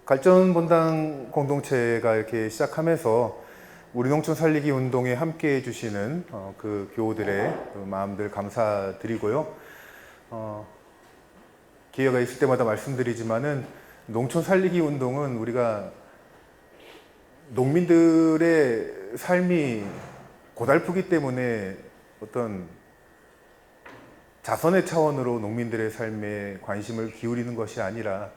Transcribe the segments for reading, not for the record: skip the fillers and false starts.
갈전본당 공동체가 이렇게 시작하면서 우리 농촌 살리기 운동에 함께 해주시는 그 교우들의 그 마음들 감사드리고요. 기회가 있을 때마다 말씀드리지만은 농촌 살리기 운동은 우리가 농민들의 삶이 고달프기 때문에 어떤 자선의 차원으로 농민들의 삶에 관심을 기울이는 것이 아니라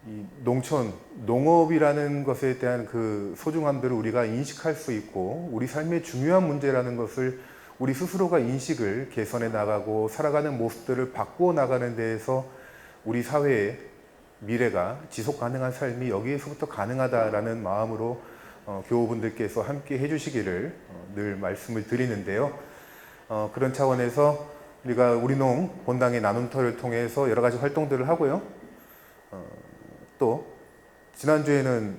이 농촌, 농업이라는 것에 대한 그 소중함들을 우리가 인식할 수 있고 우리 삶의 중요한 문제라는 것을 우리 스스로가 인식을 개선해 나가고 살아가는 모습들을 바꾸어 나가는 데에서 우리 사회의 미래가 지속 가능한 삶이 여기에서부터 가능하다라는 마음으로 교우분들께서 함께 해주시기를 늘 말씀을 드리는데요. 그런 차원에서 우리가 우리농 본당의 나눔터를 통해서 여러 가지 활동들을 하고요. 또 지난주에는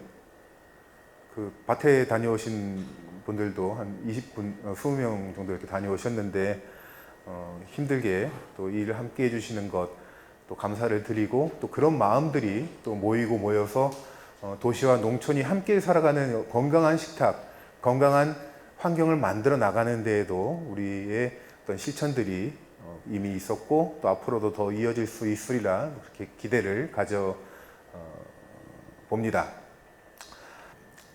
그 밭에 다녀오신 분들도 한 20분, 20명 정도 이렇게 다녀오셨는데 힘들게 또 일을 함께 해주시는 것 또 감사를 드리고 또 그런 마음들이 또 모이고 모여서 도시와 농촌이 함께 살아가는 건강한 식탁, 건강한 환경을 만들어 나가는 데에도 우리의 어떤 실천들이 이미 있었고 또 앞으로도 더 이어질 수 있으리라 그렇게 기대를 가져 봅니다.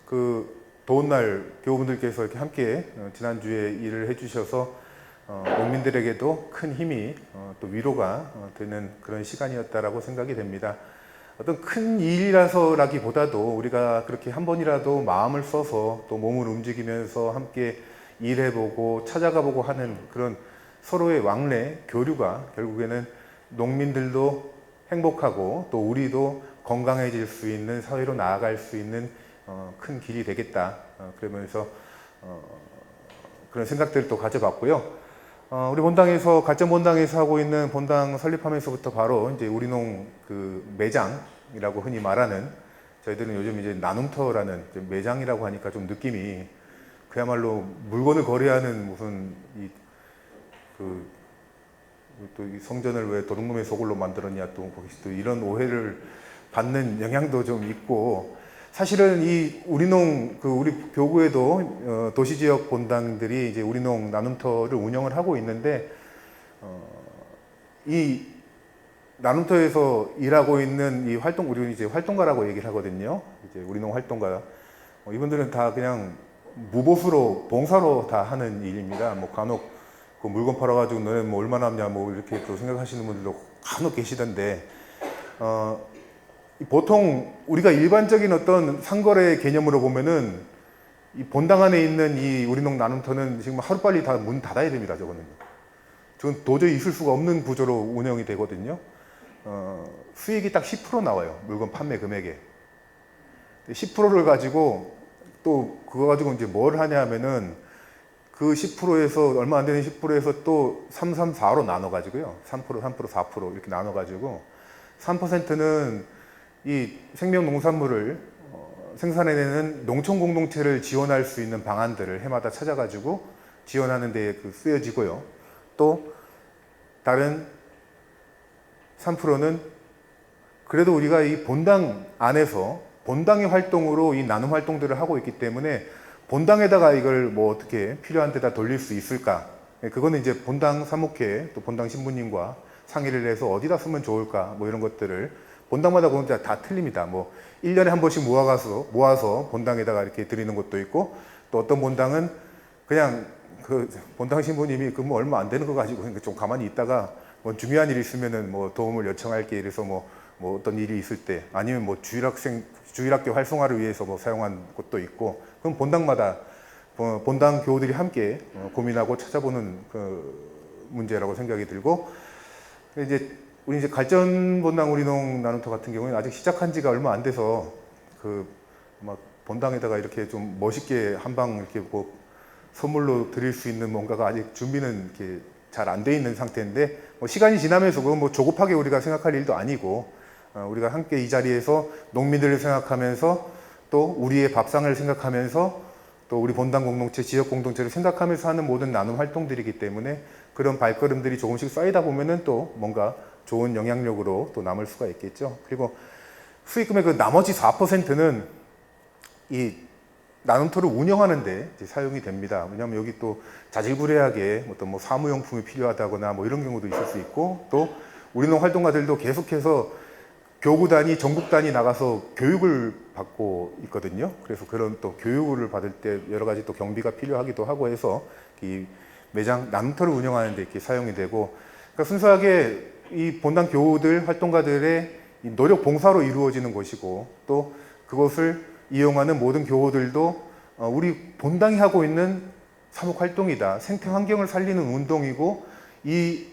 그 더운 날 교우분들께서 이렇게 함께 지난주에 일을 해주셔서 농민들에게도 큰 힘이 또 위로가 되는 그런 시간이었다라고 생각이 됩니다. 어떤 큰 일이라서라기보다도 우리가 그렇게 한 번이라도 마음을 써서 또 몸을 움직이면서 함께 일해보고 찾아가보고 하는 그런 서로의 왕래 교류가 결국에는 농민들도 행복하고 또 우리도 건강해질 수 있는 사회로 나아갈 수 있는 큰 길이 되겠다. 그러면서 그런 생각들을 또 가져봤고요. 우리 본당에서 갈전 본당에서 하고 있는 본당 설립하면서부터 바로 이제 우리농 그 매장이라고 흔히 말하는 저희들은 요즘 이제 나눔터라는 매장이라고 하니까 좀 느낌이 그야말로 물건을 거래하는 무슨 또 이 성전을 왜 도둑놈의 소굴로 만들었냐 또 이런 오해를 받는 영향도 좀 있고 사실은 이 우리농 우리 교구에도 도시지역 본당들이 이제 우리농 나눔터를 운영을 하고 있는데 이 나눔터에서 일하고 있는 이 우리는 이제 활동가라고 얘기를 하거든요. 이제 우리농 활동가 이분들은 다 그냥 무보수로 봉사로 다 하는 일입니다. 뭐 간혹 그 물건 팔아가지고 너네 뭐 얼마나 남냐 뭐 이렇게 또 생각하시는 분들도 간혹 계시던데 보통 우리가 일반적인 어떤 상거래 개념으로 보면은 이 본당 안에 있는 이 우리농 나눔터는 지금 하루빨리 다 문 닫아야 됩니다. 저거는 도저히 있을 수가 없는 구조로 운영이 되거든요. 수익이 딱 10% 나와요. 물건 판매 금액에 10%를 가지고 또 그거 가지고 이제 뭘 하냐 하면은 그 10%에서 얼마 안 되는 10%에서 또 3, 3, 4로 나눠 가지고요. 3%, 3%, 4% 이렇게 나눠 가지고 3%는 이 생명 농산물을 생산해내는 농촌 공동체를 지원할 수 있는 방안들을 해마다 찾아가지고 지원하는 데 쓰여지고요. 또 다른 3%는 그래도 우리가 이 본당 안에서 본당의 활동으로 이 나눔 활동들을 하고 있기 때문에 본당에다가 이걸 뭐 어떻게 필요한 데다 돌릴 수 있을까? 그거는 이제 본당 사목회 또 본당 신부님과 상의를 해서 어디다 쓰면 좋을까? 뭐 이런 것들을 본당마다 보면 다 틀립니다. 뭐 1년에 한 번씩 모아서 본당에다가 이렇게 드리는 것도 있고 또 어떤 본당은 그냥 그 본당 신부님이 그 뭐 얼마 안 되는 거 가지고 좀 가만히 있다가 뭐 중요한 일이 있으면은 뭐 도움을 요청할게 이래서 뭐 어떤 일이 있을 때 아니면 뭐 주일학교 활성화를 위해서 뭐 사용한 것도 있고 그럼 본당마다 본당 교우들이 함께 고민하고 찾아보는 그 문제라고 생각이 들고 우리 이제 갈전 본당 우리농 나눔터 같은 경우는 아직 시작한 지가 얼마 안 돼서 막 본당에다가 이렇게 좀 멋있게 한방 이렇게 뭐 선물로 드릴 수 있는 뭔가가 아직 준비는 이렇게 잘 안 돼 있는 상태인데 뭐 시간이 지나면서 그건 뭐 조급하게 우리가 생각할 일도 아니고 우리가 함께 이 자리에서 농민들을 생각하면서 또 우리의 밥상을 생각하면서 또 우리 본당 공동체, 지역 공동체를 생각하면서 하는 모든 나눔 활동들이기 때문에 그런 발걸음들이 조금씩 쌓이다 보면은 또 뭔가 좋은 영향력으로 또 남을 수가 있겠죠. 그리고 수익금의 그 나머지 4%는 이 나눔터를 운영하는데 이제 사용이 됩니다. 왜냐하면 여기 또 자질구레하게 어떤 뭐 사무용품이 필요하다거나 뭐 이런 경우도 있을 수 있고, 또 우리농 활동가들도 계속해서 교구 단위, 전국 단위 나가서 교육을 받고 있거든요. 그래서 그런 또 교육을 받을 때 여러 가지 또 경비가 필요하기도 하고 해서 이 매장 나눔터를 운영하는 데 이렇게 사용이 되고, 그러니까 순수하게 이 본당 교우들, 활동가들의 이 노력 봉사로 이루어지는 것이고, 또 그것을 이용하는 모든 교우들도 우리 본당이 하고 있는 사목 활동이다, 생태 환경을 살리는 운동이고, 이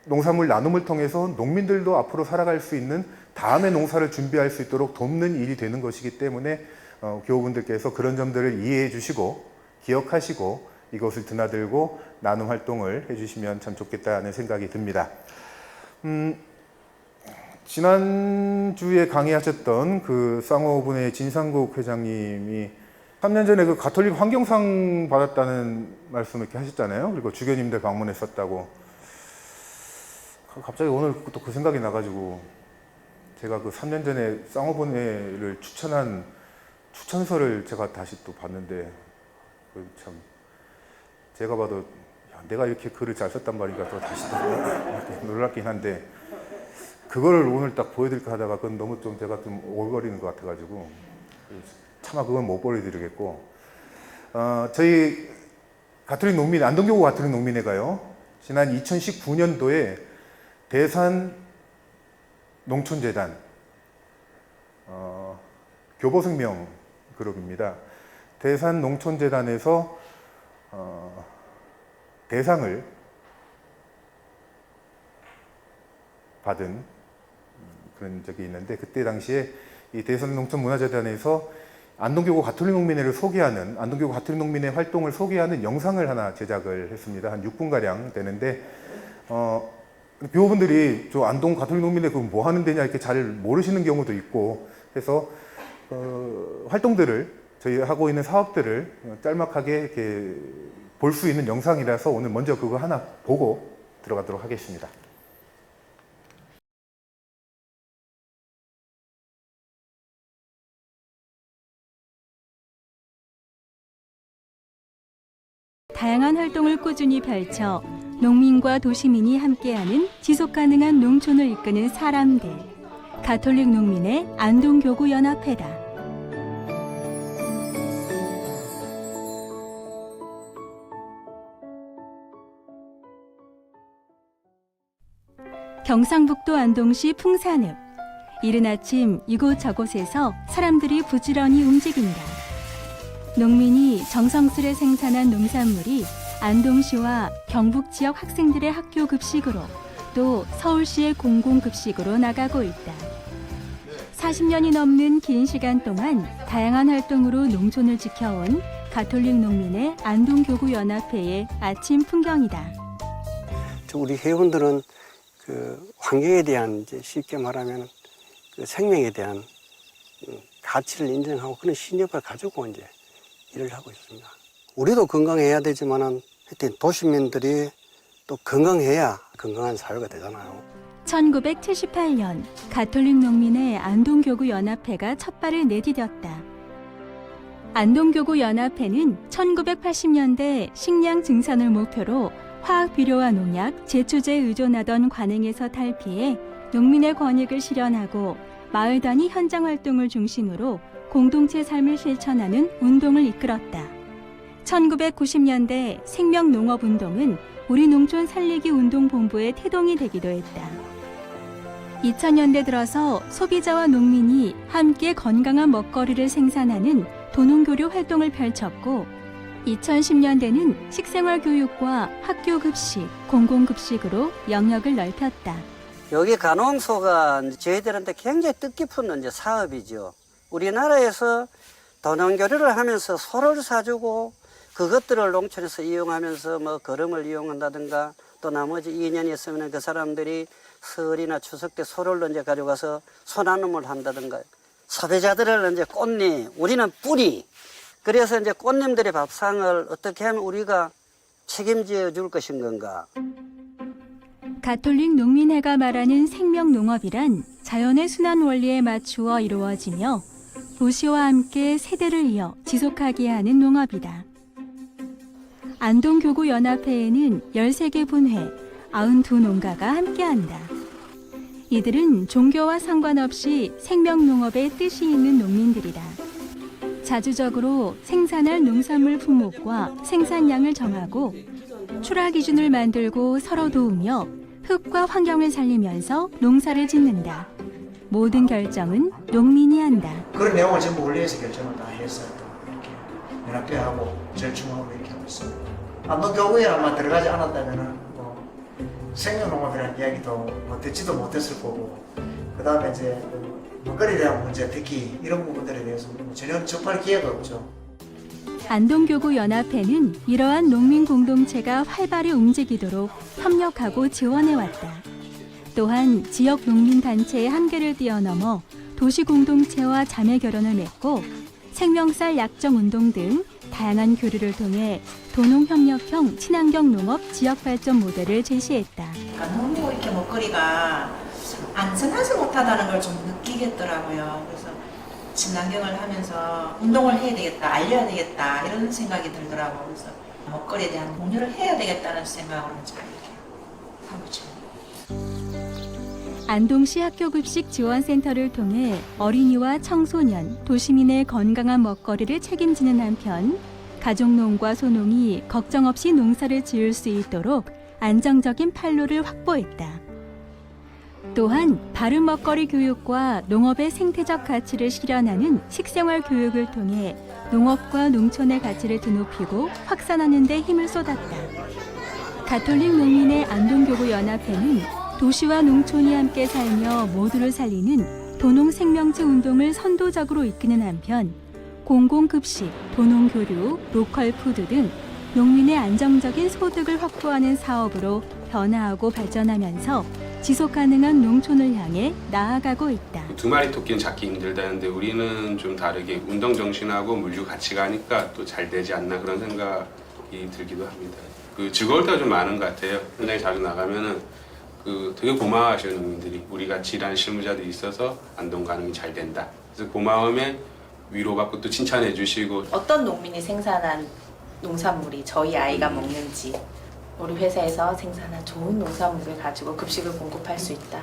농산물 나눔을 통해서 농민들도 앞으로 살아갈 수 있는 다음의 농사를 준비할 수 있도록 돕는 일이 되는 것이기 때문에 교우분들께서 그런 점들을 이해해 주시고 기억하시고 이것을 드나들고 나눔 활동을 해주시면 참 좋겠다는 생각이 듭니다. 지난주에 강의하셨던 그 쌍호분의 진상국 회장님이 3년 전에 그 가톨릭 환경상 받았다는 말씀을 이렇게 하셨잖아요. 그리고 주교님들 방문했었다고. 갑자기 오늘 또 그 생각이 나가지고 제가 그 3년 전에 쌍호분회를 추천한 추천서를 제가 다시 또 봤는데, 참 제가 봐도 야, 내가 이렇게 글을 잘 썼단 말인가 또 다시 또 놀랍긴 한데, 그거를 오늘 딱 보여드릴까 하다가 그건 너무 좀 제가 좀 오글거리는 것 같아가지고 차마 그건 못 보여드리겠고, 저희 가톨릭 농민, 안동교구 가톨릭 농민회가요, 지난 2019년도에 대산 농촌재단 교보생명 그룹입니다. 대산 농촌재단에서 대상을 받은 그런 적이 있는데, 그때 당시에 이 대산 농촌문화재단에서 안동교구 가톨릭 농민회를 소개하는, 안동교구 가톨릭 농민회 활동을 소개하는 영상을 하나 제작을 했습니다. 한 6분가량 되는데, 교우분들이 저 안동 가톨릭 농민회 그거 뭐 하는 데냐 이렇게 잘 모르시는 경우도 있고 해서 활동들을, 저희 하고 있는 사업들을 짤막하게 이렇게 볼 수 있는 영상이라서 오늘 먼저 그거 하나 보고 들어가도록 하겠습니다. 다양한 활동을 꾸준히 펼쳐 농민과 도시민이 함께하는 지속가능한 농촌을 이끄는 사람들, 가톨릭 농민의 안동교구연합회다. 경상북도 안동시 풍산읍. 이른 아침 이곳저곳에서 사람들이 부지런히 움직인다. 농민이 정성스레 생산한 농산물이 안동시와 경북 지역 학생들의 학교 급식으로, 또 서울시의 공공급식으로 나가고 있다. 40년이 넘는 긴 시간 동안 다양한 활동으로 농촌을 지켜온 가톨릭 농민의 안동교구연합회의 아침 풍경이다. 우리 회원들은 그 환경에 대한, 이제 쉽게 말하면 그 생명에 대한 가치를 인정하고 그런 신념을 가지고 이제 일을 하고 있습니다. 우리도 건강해야 되지만은 하여튼 도시민들이 또 건강해야 건강한 사회가 되잖아요. 1978년 가톨릭 농민의 안동교구연합회가 첫 발을 내디뎠다. 안동교구연합회는 1980년대 식량 증산을 목표로 화학 비료와 농약, 제초제에 의존하던 관행에서 탈피해 농민의 권익을 실현하고 마을 단위 현장 활동을 중심으로 공동체 삶을 실천하는 운동을 이끌었다. 1990년대 생명농업운동은 우리 농촌 살리기 운동본부의 태동이 되기도 했다. 2000년대 들어서 소비자와 농민이 함께 건강한 먹거리를 생산하는 도농교류 활동을 펼쳤고, 2010년대는 식생활 교육과 학교 급식, 공공급식으로 영역을 넓혔다. 여기 간홍소가 저희들한테 굉장히 뜻깊은 이제 사업이죠. 우리나라에서 도농교류를 하면서 소를 사주고 그것들을 농촌에서 이용하면서 뭐 거름을 이용한다든가, 또 나머지 2년이 있으면 그 사람들이 설이나 추석 때 소를 이제 가져가서 소나눔을 한다든가, 소비자들을 이제 꽃잎, 우리는 뿌리. 그래서 이제 꽃님들의 밥상을 어떻게 하면 우리가 책임져 줄 것인 건가. 가톨릭 농민회가 말하는 생명농업이란 자연의 순환 원리에 맞추어 이루어지며 도시와 함께 세대를 이어 지속하게 하는 농업이다. 안동교구연합회에는 13개 분회, 92농가가 함께한다. 이들은 종교와 상관없이 생명농업에 뜻이 있는 농민들이다. 자주적으로 생산할 농산물 품목과 생산량을 정하고 출하 기준을 만들고 서로 도우며 흙과 환경을 살리면서 농사를 짓는다. 모든 결정은 농민이 한다. 그런 내용을 전부 원리에서 결정을 다 해서 또 이렇게 연합회하고 절충하고 이렇게 하고 있습니다. 안동교구에 아마 들어가지 않았다면은 뭐 생명농업이라는 이야기도 뭐 듣지도 못했을 거고, 그 다음에 이제 먹거리에 대한 문제, 특히 이런 부분들에 대해서 전혀 접할 기회가 없죠. 안동교구연합회는 이러한 농민 공동체가 활발히 움직이도록 협력하고 지원해왔다. 또한 지역 농민단체의 한계를 뛰어넘어 도시공동체와 자매결연을 맺고 생명쌀 약정 운동 등 다양한 교류를 통해 도농협력형 친환경 농업 지역발전 모델을 제시했다. 너무 이렇게 먹거리가 안전하지 못하다는 걸 좀 느끼겠더라고요. 그래서 친환경을 하면서 운동을 해야 되겠다, 알려야 되겠다 이런 생각이 들더라고요. 그래서 먹거리에 대한 공유를 해야 되겠다는 생각으로 잘 이렇게 하고 있습니다. 안동시 학교급식 지원센터를 통해 어린이와 청소년, 도시민의 건강한 먹거리를 책임지는 한편 가족농과 소농이 걱정 없이 농사를 지을 수 있도록 안정적인 판로를 확보했다. 또한 바른 먹거리 교육과 농업의 생태적 가치를 실현하는 식생활 교육을 통해 농업과 농촌의 가치를 드높이고 확산하는 데 힘을 쏟았다. 가톨릭 농민의 안동교구연합회는 도시와 농촌이 함께 살며 모두를 살리는 도농생명체 운동을 선도적으로 이끄는 한편 공공급식, 도농교류, 로컬푸드 등 농민의 안정적인 소득을 확보하는 사업으로 변화하고 발전하면서 지속가능한 농촌을 향해 나아가고 있다. 두 마리 토끼는 잡기 힘들다는데 우리는 좀 다르게 운동 정신하고 물류 같이 가니까 또 잘 되지 않나 그런 생각이 들기도 합니다. 즐거울 때가 좀 많은 것 같아요. 현장에 자주 나가면은 되게 고마워하시는 농민들이 우리 같이 일하는 실무자들이 있어서 안동 가능이 잘 된다. 그래서 고마움에 위로받고 또 칭찬해 주시고 어떤 농민이 생산한 농산물이 저희 아이가 먹는지 우리 회사에서 생산한 좋은 농산물을 가지고 급식을 공급할 수 있다.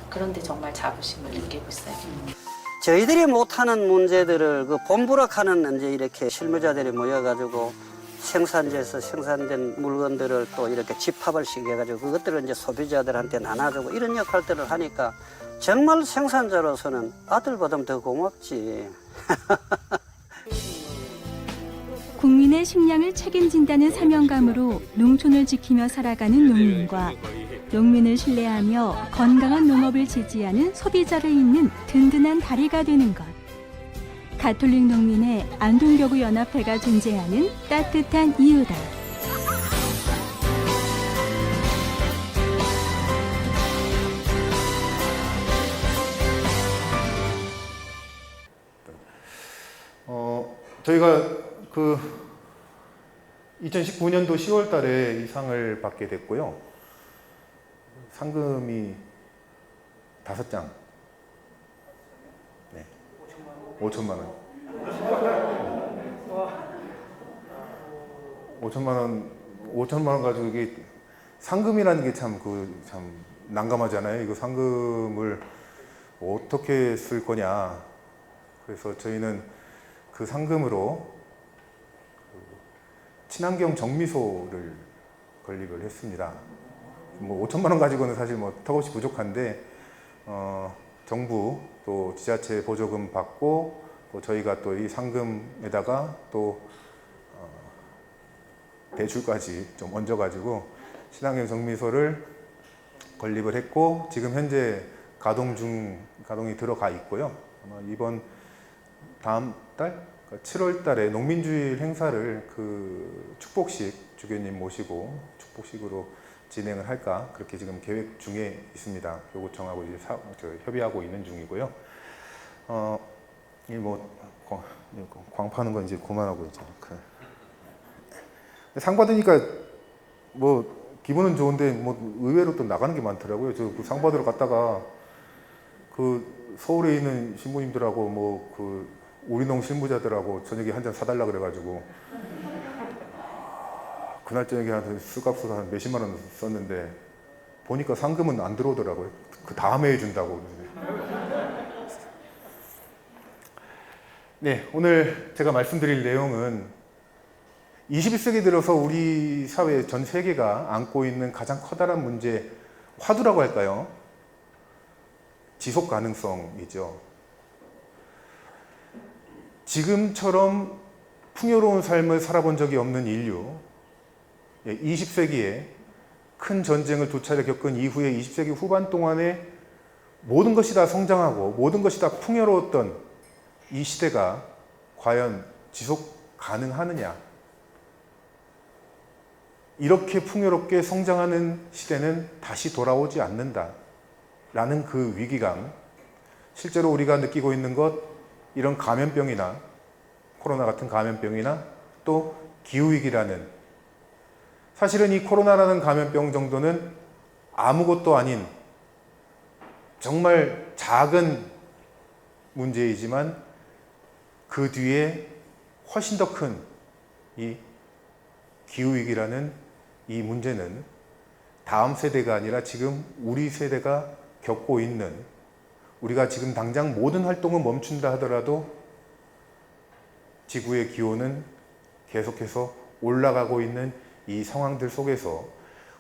그런데 정말 자부심을 느끼고 있어요. 저희들이 못하는 문제들을 본부락하는 이제 이렇게 실무자들이 모여가지고 생산지에서 생산된 물건들을 또 이렇게 집합을 시켜가지고 그것들을 이제 소비자들한테 나눠주고 이런 역할들을 하니까 정말 생산자로서는 아들보다 더 고맙지. 국민의 식량을 책임진다는 사명감으로 농촌을 지키며 살아가는 농민과 농민을 신뢰하며 건강한 농업을 지지하는 소비자를 잇는 든든한 다리가 되는 것. 가톨릭 농민의 안동교구연합회가 존재하는 따뜻한 이유다. 저희가 2019년도 10월 달에 이 상을 받게 됐고요. 상금이 5장. 네. 5천만 원. 5천만 원 가지고 이게 상금이라는 게 참 난감하잖아요. 이거 상금을 어떻게 쓸 거냐. 그래서 저희는 그 상금으로 친환경 정미소를 건립을 했습니다. 5천만 원 가지고는 사실 턱없이 부족한데 정부 또 지자체 보조금 받고 또 저희가 또 이 상금에다가 또 대출까지 좀 얹어가지고 친환경 정미소를 건립을 했고 지금 현재 가동이 들어가 있고요. 아마 이번 다음 달 7월 달에 농민주일 행사를 축복식 주교님 모시고 축복식으로 진행을 할까 그렇게 지금 계획 중에 있습니다. 교구청하고 이제 협의하고 있는 중이고요. 광 파는 건 이제 그만하고 이제 상 받으니까 기분은 좋은데 의외로 또 나가는 게 많더라고요. 저 상 받으러 갔다가 그 서울에 있는 신부님들하고 뭐 그 우리농 실무자들하고 저녁에 한 잔 사달라 그래가지고 그날 저녁에 한 술값으로 한 몇십만 원 썼는데 보니까 상금은 안 들어오더라고요. 그 다음에 해준다고. 네, 오늘 제가 말씀드릴 내용은 21세기 들어서 우리 사회 전 세계가 안고 있는 가장 커다란 문제, 화두라고 할까요? 지속 가능성이죠. 지금처럼 풍요로운 삶을 살아본 적이 없는 인류, 20세기에 큰 전쟁을 두 차례 겪은 이후에 20세기 후반 동안에 모든 것이 다 성장하고 모든 것이 다 풍요로웠던 이 시대가 과연 지속 가능하느냐? 이렇게 풍요롭게 성장하는 시대는 다시 돌아오지 않는다. 라는 그 위기감, 실제로 우리가 느끼고 있는 것, 이런 감염병이나 코로나 같은 감염병이나 또 기후위기라는, 사실은 이 코로나라는 감염병 정도는 아무것도 아닌 정말 작은 문제이지만 그 뒤에 훨씬 더 큰 이 기후위기라는 이 문제는 다음 세대가 아니라 지금 우리 세대가 겪고 있는, 우리가 지금 당장 모든 활동을 멈춘다 하더라도 지구의 기온은 계속해서 올라가고 있는 이 상황들 속에서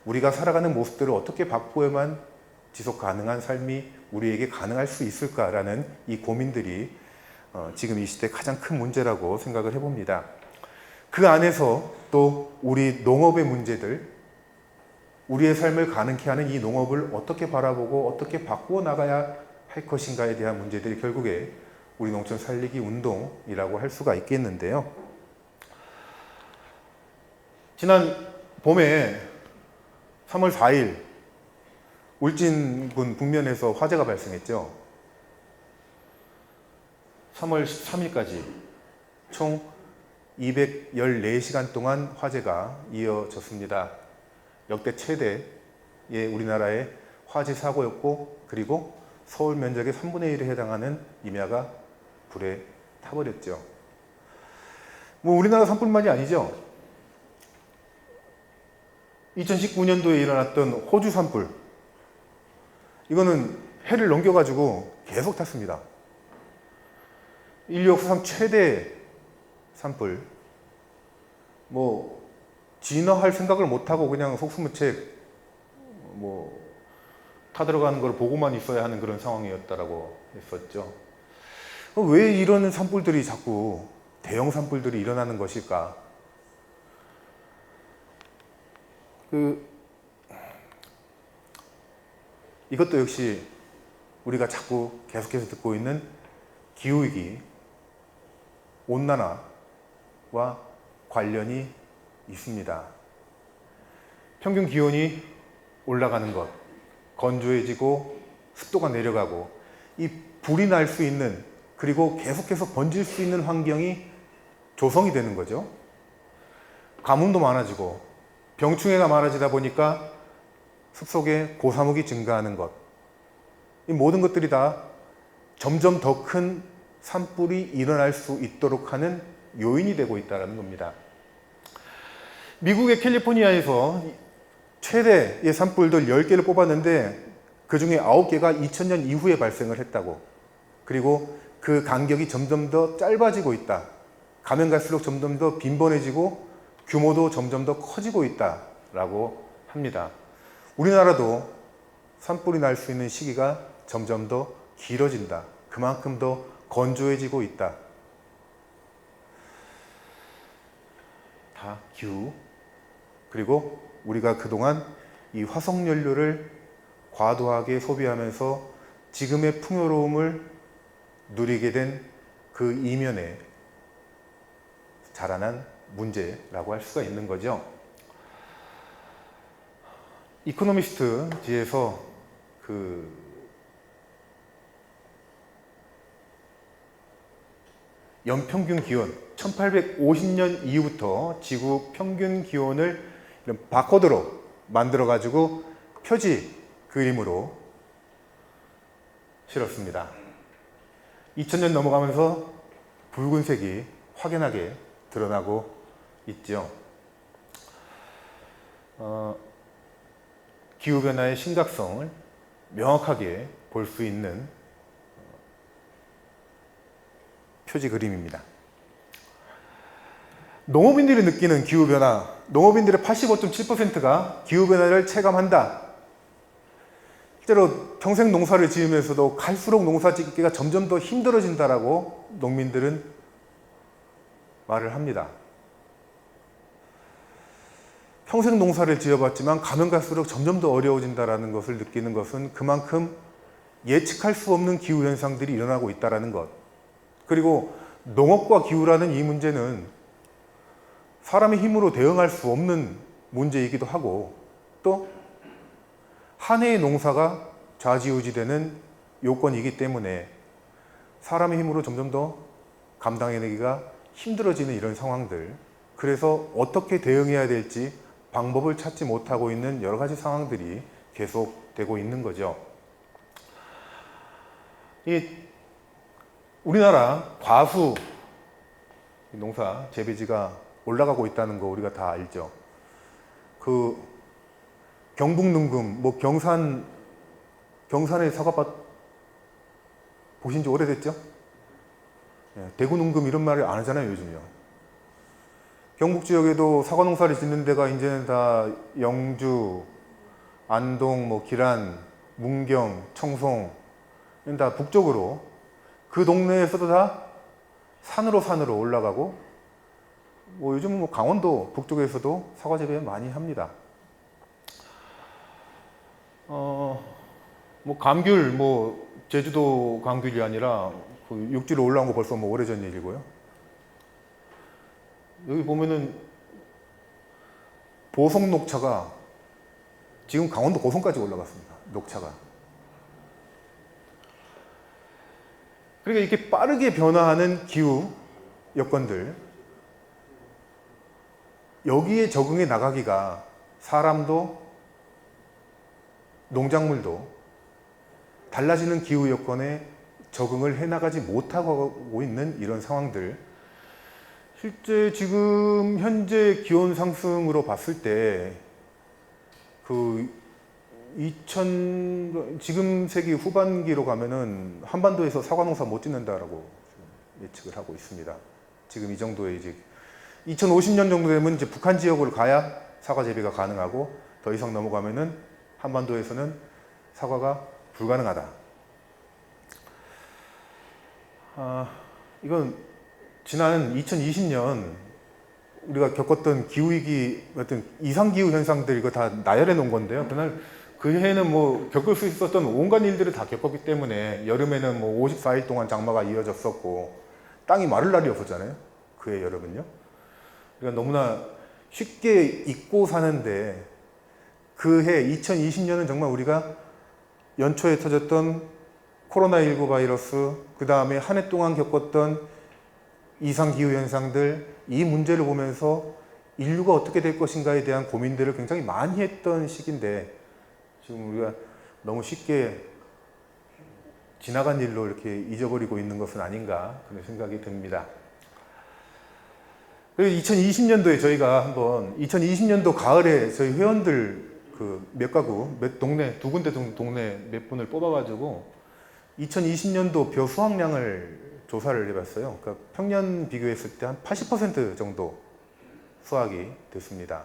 우리가 살아가는 모습들을 어떻게 바꾸어야만 지속 가능한 삶이 우리에게 가능할 수 있을까라는 이 고민들이 지금 이 시대 가장 큰 문제라고 생각을 해봅니다. 그 안에서 또 우리 농업의 문제들, 우리의 삶을 가능케 하는 이 농업을 어떻게 바라보고 어떻게 바꾸어 나가야 할 것인가에 대한 문제들이 결국에 우리 농촌 살리기 운동이라고 할 수가 있겠는데요. 지난 봄에 3월 4일 울진군 북면에서 화재가 발생했죠. 3월 13일까지 총 214시간 동안 화재가 이어졌습니다. 역대 최대의 우리나라의 화재 사고였고, 그리고 서울 면적의 3분의 1에 해당하는 임야가 불에 타버렸죠. 뭐 우리나라 산불만이 아니죠. 2019년도에 일어났던 호주 산불, 이거는 해를 넘겨가지고 계속 탔습니다. 인류 역사상 최대 산불, 뭐 진화할 생각을 못하고 그냥 속수무책 뭐 타들어가는 걸 보고만 있어야 하는 그런 상황이었다라고 했었죠. 왜 이런 산불들이 자꾸 대형 산불들이 일어나는 것일까? 이것도 역시 우리가 자꾸 계속해서 듣고 있는 기후위기, 온난화와 관련이 있습니다. 평균 기온이 올라가는 것, 건조해지고 습도가 내려가고, 이 불이 날 수 있는, 그리고 계속해서 번질 수 있는 환경이 조성이 되는 거죠. 가뭄도 많아지고 병충해가 많아지다 보니까 숲속에 고사목이 증가하는 것, 이 모든 것들이 다 점점 더 큰 산불이 일어날 수 있도록 하는 요인이 되고 있다는 겁니다. 미국의 캘리포니아에서 최대의 산불들 10개를 뽑았는데 그 중에 9개가 2000년 이후에 발생을 했다고, 그리고 그 간격이 점점 더 짧아지고 있다, 가면 갈수록 점점 더 빈번해지고 규모도 점점 더 커지고 있다라고 합니다. 우리나라도 산불이 날 수 있는 시기가 점점 더 길어진다, 그만큼 더 건조해지고 있다. 다 기후, 그리고 우리가 그동안 이 화석연료를 과도하게 소비하면서 지금의 풍요로움을 누리게 된 그 이면에 자라난 문제라고 할 수가 있는 거죠. 이코노미스트지에서 연평균 기온, 1850년 이후부터 지구 평균 기온을 이런 바코드로 만들어 가지고 표지 그림으로 실었습니다. 2000년 넘어가면서 붉은색이 확연하게 드러나고 있죠. 기후변화의 심각성을 명확하게 볼 수 있는 표지 그림입니다. 농업인들이 느끼는 기후변화, 농업인들의 85.7%가 기후변화를 체감한다. 실제로 평생 농사를 지으면서도 갈수록 농사 짓기가 점점 더 힘들어진다라고 농민들은 말을 합니다. 평생 농사를 지어봤지만 가면 갈수록 점점 더 어려워진다는 것을 느끼는 것은 그만큼 예측할 수 없는 기후현상들이 일어나고 있다는 것. 그리고 농업과 기후라는 이 문제는 사람의 힘으로 대응할 수 없는 문제이기도 하고 또 한 해의 농사가 좌지우지되는 요건이기 때문에 사람의 힘으로 점점 더 감당해내기가 힘들어지는 이런 상황들, 그래서 어떻게 대응해야 될지 방법을 찾지 못하고 있는 여러 가지 상황들이 계속되고 있는 거죠. 우리나라 과수 농사 재배지가 올라가고 있다는 거 우리가 다 알죠. 그 경북 능금, 뭐 경산의 사과밭 보신 지 오래됐죠? 대구 능금 이런 말을 안 하잖아요, 요즘요. 경북 지역에도 사과 농사를 짓는 데가 이제는 다 영주, 안동, 뭐 기란, 문경, 청송, 다 북쪽으로 그 동네에서도 다 산으로 올라가고, 뭐 요즘은 뭐 강원도 북쪽에서도 사과 재배 많이 합니다. 뭐 감귤, 뭐 제주도 감귤이 아니라 그 육지로 올라온 거 벌써 뭐 오래전 일이고요. 여기 보면은 보성 녹차가 지금 강원도 고성까지 올라갔습니다. 녹차가. 그러니까 이렇게 빠르게 변화하는 기후 여건들, 여기에 적응해 나가기가 사람도 농작물도 달라지는 기후 여건에 적응을 해나가지 못하고 있는 이런 상황들, 실제 지금 현재 기온 상승으로 봤을 때 지금 세기 후반기로 가면은 한반도에서 사과 농사 못 짓는다라고 예측을 하고 있습니다. 지금 이 정도의 이제 2050년 정도 되면 이제 북한 지역으로 가야 사과 재배가 가능하고 더 이상 넘어가면은 한반도에서는 사과가 불가능하다. 이건 지난 2020년 우리가 겪었던 기후위기, 어떤 이상기후 현상들 이거 다 나열해 놓은 건데요. 그날 그 해에는 뭐 겪을 수 있었던 온갖 일들을 다 겪었기 때문에 여름에는 뭐 54일 동안 장마가 이어졌었고 땅이 마를 날이 없었잖아요. 그해 여름은요. 그러니까 너무나 쉽게 잊고 사는데 그해 2020년은 정말 우리가 연초에 터졌던 코로나19 바이러스, 그 다음에 한 해 동안 겪었던 이상기후 현상들, 이 문제를 보면서 인류가 어떻게 될 것인가에 대한 고민들을 굉장히 많이 했던 시기인데 지금 우리가 너무 쉽게 지나간 일로 이렇게 잊어버리고 있는 것은 아닌가 그런 생각이 듭니다. 그리고 2020년도에 저희가 한번 2020년도 가을에 저희 회원들 몇 가구, 몇 동네, 두 군데 동네 몇 분을 뽑아가지고 2020년도 벼 수확량을 조사를 해봤어요. 그러니까 평년 비교했을 때 한 80% 정도 수확이 됐습니다.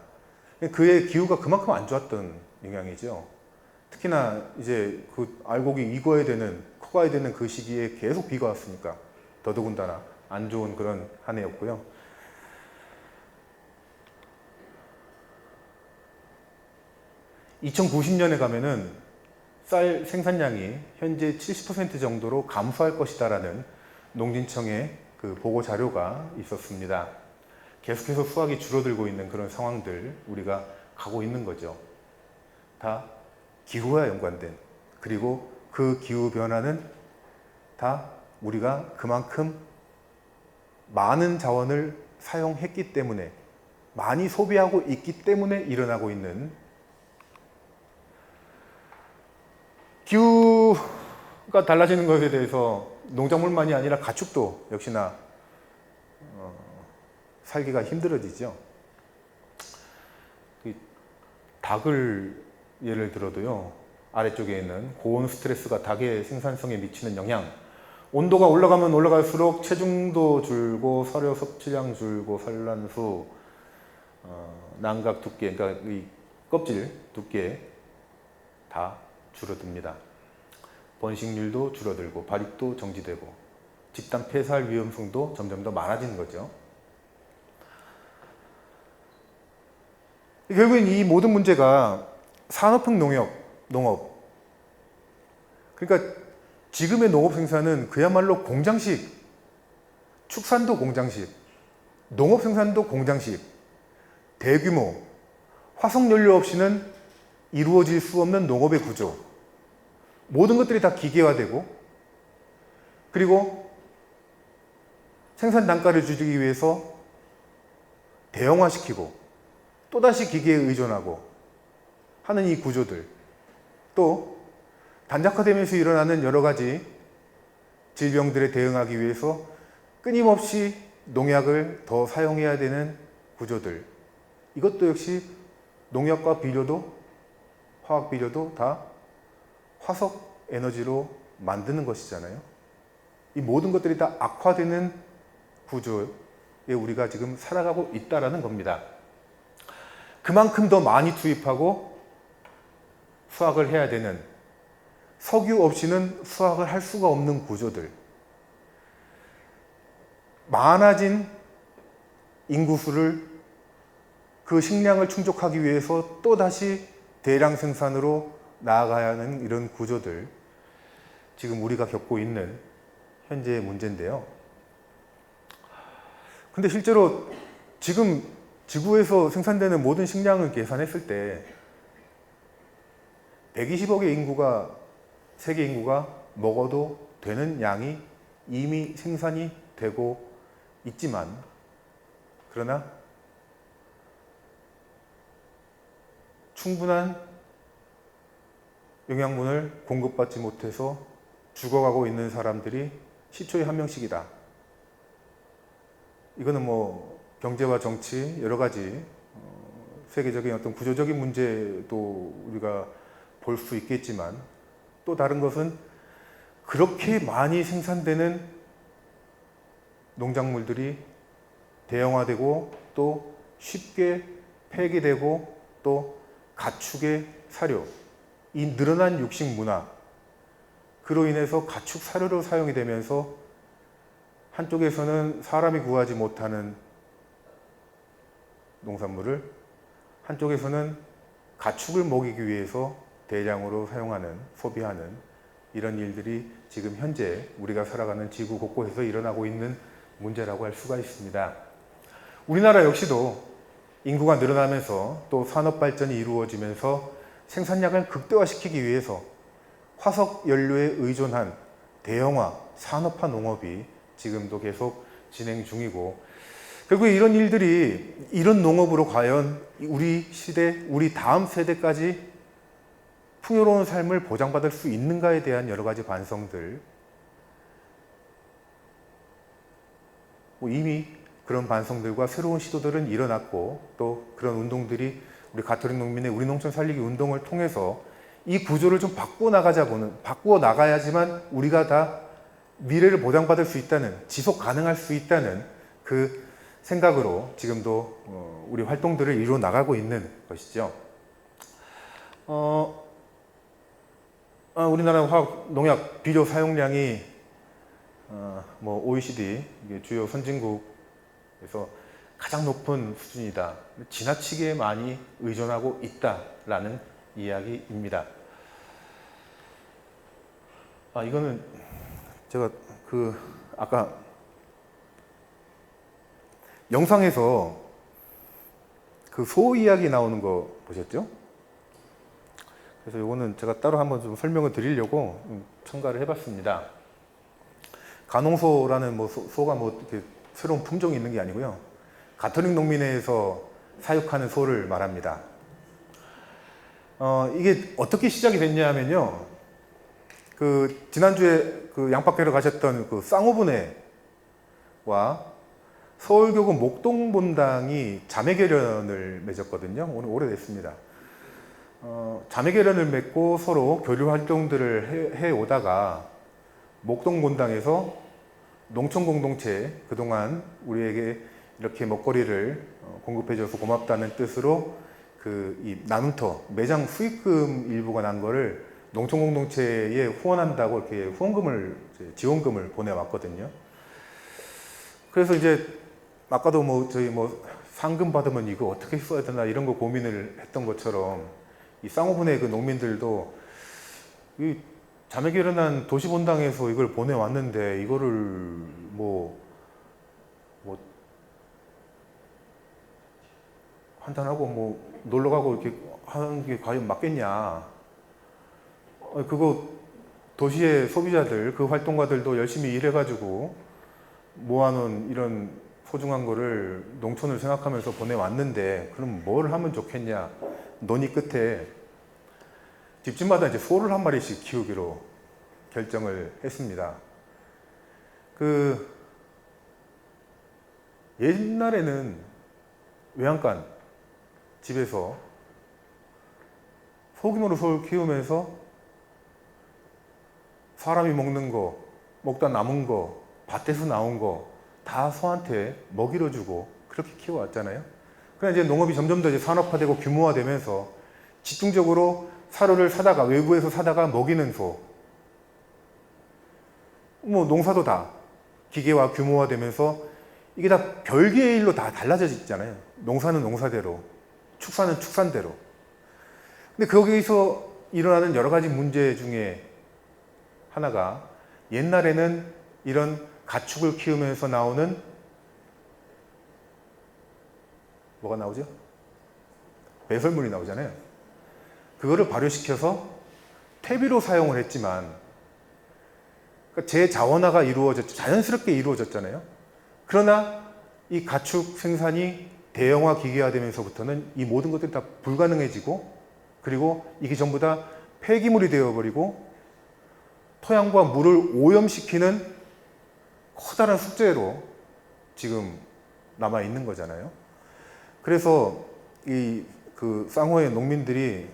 그해 기후가 그만큼 안 좋았던 영향이죠. 특히나 이제 그 알곡이 익어야 되는, 커가야 되는 그 시기에 계속 비가 왔으니까 더더군다나 안 좋은 그런 한 해였고요. (2090년에) 가면은 쌀 생산량이 현재 70% 정도로 감소할 것이다라는 농진청의 그 보고 자료가 있었습니다. 계속해서 수확이 줄어들고 있는 그런 상황들 우리가 가고 있는 거죠. 다 기후와 연관된, 그리고 그 기후 변화는 다 우리가 그만큼 많은 자원을 사용했기 때문에, 많이 소비하고 있기 때문에 일어나고 있는 기후 그러니까 달라지는 것에 대해서 농작물만이 아니라 가축도 역시나 살기가 힘들어지죠. 닭을 예를 들어도요, 아래쪽에 있는 고온 스트레스가 닭의 생산성에 미치는 영향, 온도가 올라가면 올라갈수록 체중도 줄고 사료 섭취량 줄고 산란수, 난각 두께, 그러니까 이 껍질 두께 다 줄어듭니다. 번식률도 줄어들고 발육도 정지되고 집단 폐사할 위험성도 점점 더 많아지는 거죠. 결국엔 이 모든 문제가 산업형 농업. 그러니까 지금의 농업 생산은 그야말로 공장식, 축산도 공장식, 농업 생산도 공장식, 대규모, 화석연료 없이는 이루어질 수 없는 농업의 구조. 모든 것들이 다 기계화되고, 그리고 생산 단가를 줄이기 위해서 대형화시키고, 또다시 기계에 의존하고 하는 이 구조들, 또 단작화되면서 일어나는 여러 가지 질병들에 대응하기 위해서 끊임없이 농약을 더 사용해야 되는 구조들, 이것도 역시 농약과 비료도 화학 비료도 다 화석 에너지로 만드는 것이잖아요. 이 모든 것들이 다 악화되는 구조에 우리가 지금 살아가고 있다는 겁니다. 그만큼 더 많이 투입하고 수확을 해야 되는, 석유 없이는 수확을 할 수가 없는 구조들, 많아진 인구수를 그 식량을 충족하기 위해서 또다시 대량 생산으로 나아가야 하는 이런 구조들, 지금 우리가 겪고 있는 현재의 문제인데요. 근데 실제로 지금 지구에서 생산되는 모든 식량을 계산했을 때 120억의 인구가, 세계 인구가 먹어도 되는 양이 이미 생산이 되고 있지만, 그러나 충분한 영양분을 공급받지 못해서 죽어가고 있는 사람들이 10초에 한 명씩이다. 이거는 뭐 경제와 정치 여러 가지 세계적인 어떤 구조적인 문제도 우리가 볼 수 있겠지만, 또 다른 것은 그렇게 많이 생산되는 농작물들이 대형화되고 또 쉽게 폐기되고 또 가축의 사료, 이 늘어난 육식 문화, 그로 인해서 가축 사료로 사용이 되면서 한쪽에서는 사람이 구하지 못하는 농산물을, 한쪽에서는 가축을 먹이기 위해서 대량으로 사용하는, 소비하는 이런 일들이 지금 현재 우리가 살아가는 지구 곳곳에서 일어나고 있는 문제라고 할 수가 있습니다. 우리나라 역시도 인구가 늘어나면서 또 산업 발전이 이루어지면서 생산량을 극대화시키기 위해서 화석 연료에 의존한 대형화, 산업화 농업이 지금도 계속 진행 중이고, 결국 이런 일들이, 이런 농업으로 과연 우리 시대, 우리 다음 세대까지 풍요로운 삶을 보장받을 수 있는가에 대한 여러 가지 반성들, 이미 그런 반성들과 새로운 시도들은 일어났고, 또 그런 운동들이 우리 가톨릭 농민의 우리 농촌 살리기 운동을 통해서 이 구조를 좀 바꾸어 나가야지만 우리가 다 미래를 보장받을 수 있다는, 지속 가능할 수 있다는 그 생각으로 지금도 우리 활동들을 이루어 나가고 있는 것이죠. 우리나라 화학 농약 비료 사용량이 뭐 OECD 주요 선진국에서 가장 높은 수준이다. 지나치게 많이 의존하고 있다라는 이야기입니다. 이거는 제가 아까 영상에서 그 소 이야기 나오는 거 보셨죠? 그래서 이거는 제가 따로 한번 좀 설명을 드리려고 첨가를 해봤습니다. 가농소라는 뭐 소가 뭐 이렇게 새로운 품종이 있는 게 아니고요. 가톨릭 농민회에서 사육하는 소를 말합니다. 이게 어떻게 시작이 됐냐 하면요. 그 지난주에 그 양파캐러 가셨던 그 쌍호분회와 서울교구 목동본당이 자매결연을 맺었거든요. 오늘 오래됐습니다. 자매결연을 맺고 서로 교류 활동들을 해 오다가 목동본당에서 농촌공동체 그동안 우리에게 이렇게 먹거리를 공급해줘서 고맙다는 뜻으로 그 이 나눔터 매장 수익금 일부가 난 거를 농촌공동체에 후원한다고 이렇게 후원금을 지원금을 보내왔거든요. 그래서 이제 아까도 뭐 저희 뭐 상금 받으면 이거 어떻게 써야 되나 이런 거 고민을 했던 것처럼 이 쌍호분의 그 농민들도 이 자매결연한 도시본당에서 이걸 보내왔는데 이거를 뭐 한잔하고 뭐 놀러 가고 이렇게 하는 게 과연 맞겠냐? 그거 도시의 소비자들, 그 활동가들도 열심히 일해가지고 모아놓은 이런 소중한 거를 농촌을 생각하면서 보내왔는데 그럼 뭘 하면 좋겠냐? 논의 끝에 집집마다 이제 소를 한 마리씩 키우기로 결정을 했습니다. 그 옛날에는 외양간 집에서 소규모로 소를 키우면서 사람이 먹는 거, 먹다 남은 거, 밭에서 나온 거 다 소한테 먹이로 주고 그렇게 키워왔잖아요. 그러나 이제 농업이 점점 더 이제 산업화되고 규모화되면서 집중적으로 사료를 사다가 외부에서 사다가 먹이는 소, 뭐 농사도 다 기계화 규모화되면서 이게 다 별개의 일로 다 달라졌잖아요. 농사는 농사대로, 축사는 축산대로. 근데 거기서 일어나는 여러 가지 문제 중에 하나가 옛날에는 이런 가축을 키우면서 나오는 뭐가 나오죠? 배설물이 나오잖아요. 그거를 발효시켜서 퇴비로 사용을 했지만 그러니까 재자원화가 이루어졌죠. 자연스럽게 이루어졌잖아요. 그러나 이 가축 생산이 대형화 기계화되면서부터는 이 모든 것들이 다 불가능해지고 그리고 이게 전부 다 폐기물이 되어버리고 토양과 물을 오염시키는 커다란 숙제로 지금 남아 있는 거잖아요. 그래서 이 그 쌍호의 농민들이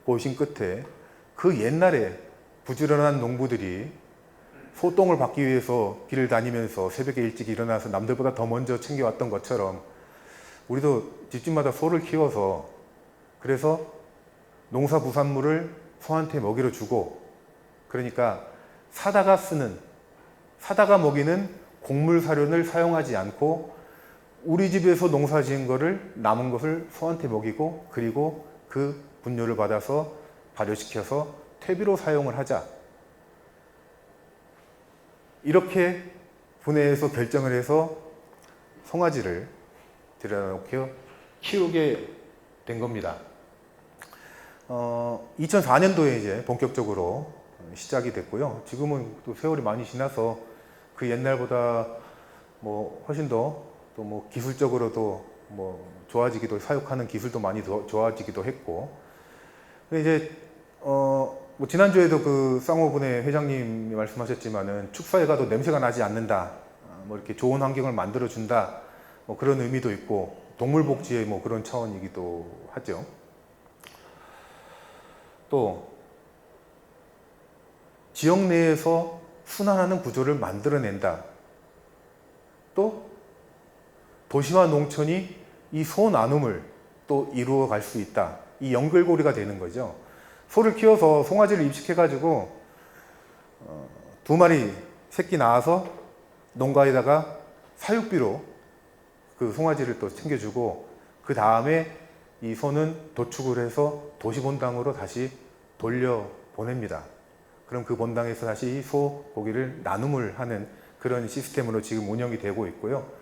고심 끝에 그 옛날에 부지런한 농부들이 소똥을 받기 위해서 길을 다니면서 새벽에 일찍 일어나서 남들보다 더 먼저 챙겨왔던 것처럼 우리도 집집마다 소를 키워서 그래서 농사 부산물을 소한테 먹이로 주고 그러니까 사다가 먹이는 곡물 사료를 사용하지 않고 우리 집에서 농사 지은 거를 남은 것을 소한테 먹이고 그리고 그 분뇨를 받아서 발효시켜서 퇴비로 사용을 하자. 이렇게 분해해서 결정을 해서 송아지를 들여놓고 키우게 된 겁니다. 2004년도에 이제 본격적으로 시작이 됐고요. 지금은 또 세월이 많이 지나서 그 옛날보다 뭐 훨씬 더 또 뭐 기술적으로도 뭐 좋아지기도 사육하는 기술도 많이 더 좋아지기도 했고. 근데 이제 뭐 지난주에도 그 쌍호분의 회장님이 말씀하셨지만은 축사에 가도 냄새가 나지 않는다. 뭐 이렇게 좋은 환경을 만들어 준다. 뭐 그런 의미도 있고 동물 복지의 뭐 그런 차원이기도 하죠. 또 지역 내에서 순환하는 구조를 만들어낸다. 또 도시와 농촌이 이 소 나눔을 또 이루어 갈 수 있다. 이 연결고리가 되는 거죠. 소를 키워서 송아지를 입식해가지고 2마리 새끼 낳아서 농가에다가 사육비로 그 송아지를 또 챙겨주고 그 다음에 이 소는 도축을 해서 도시본당으로 다시 돌려보냅니다. 그럼 그 본당에서 다시 소 고기를 나눔을 하는 그런 시스템으로 지금 운영이 되고 있고요.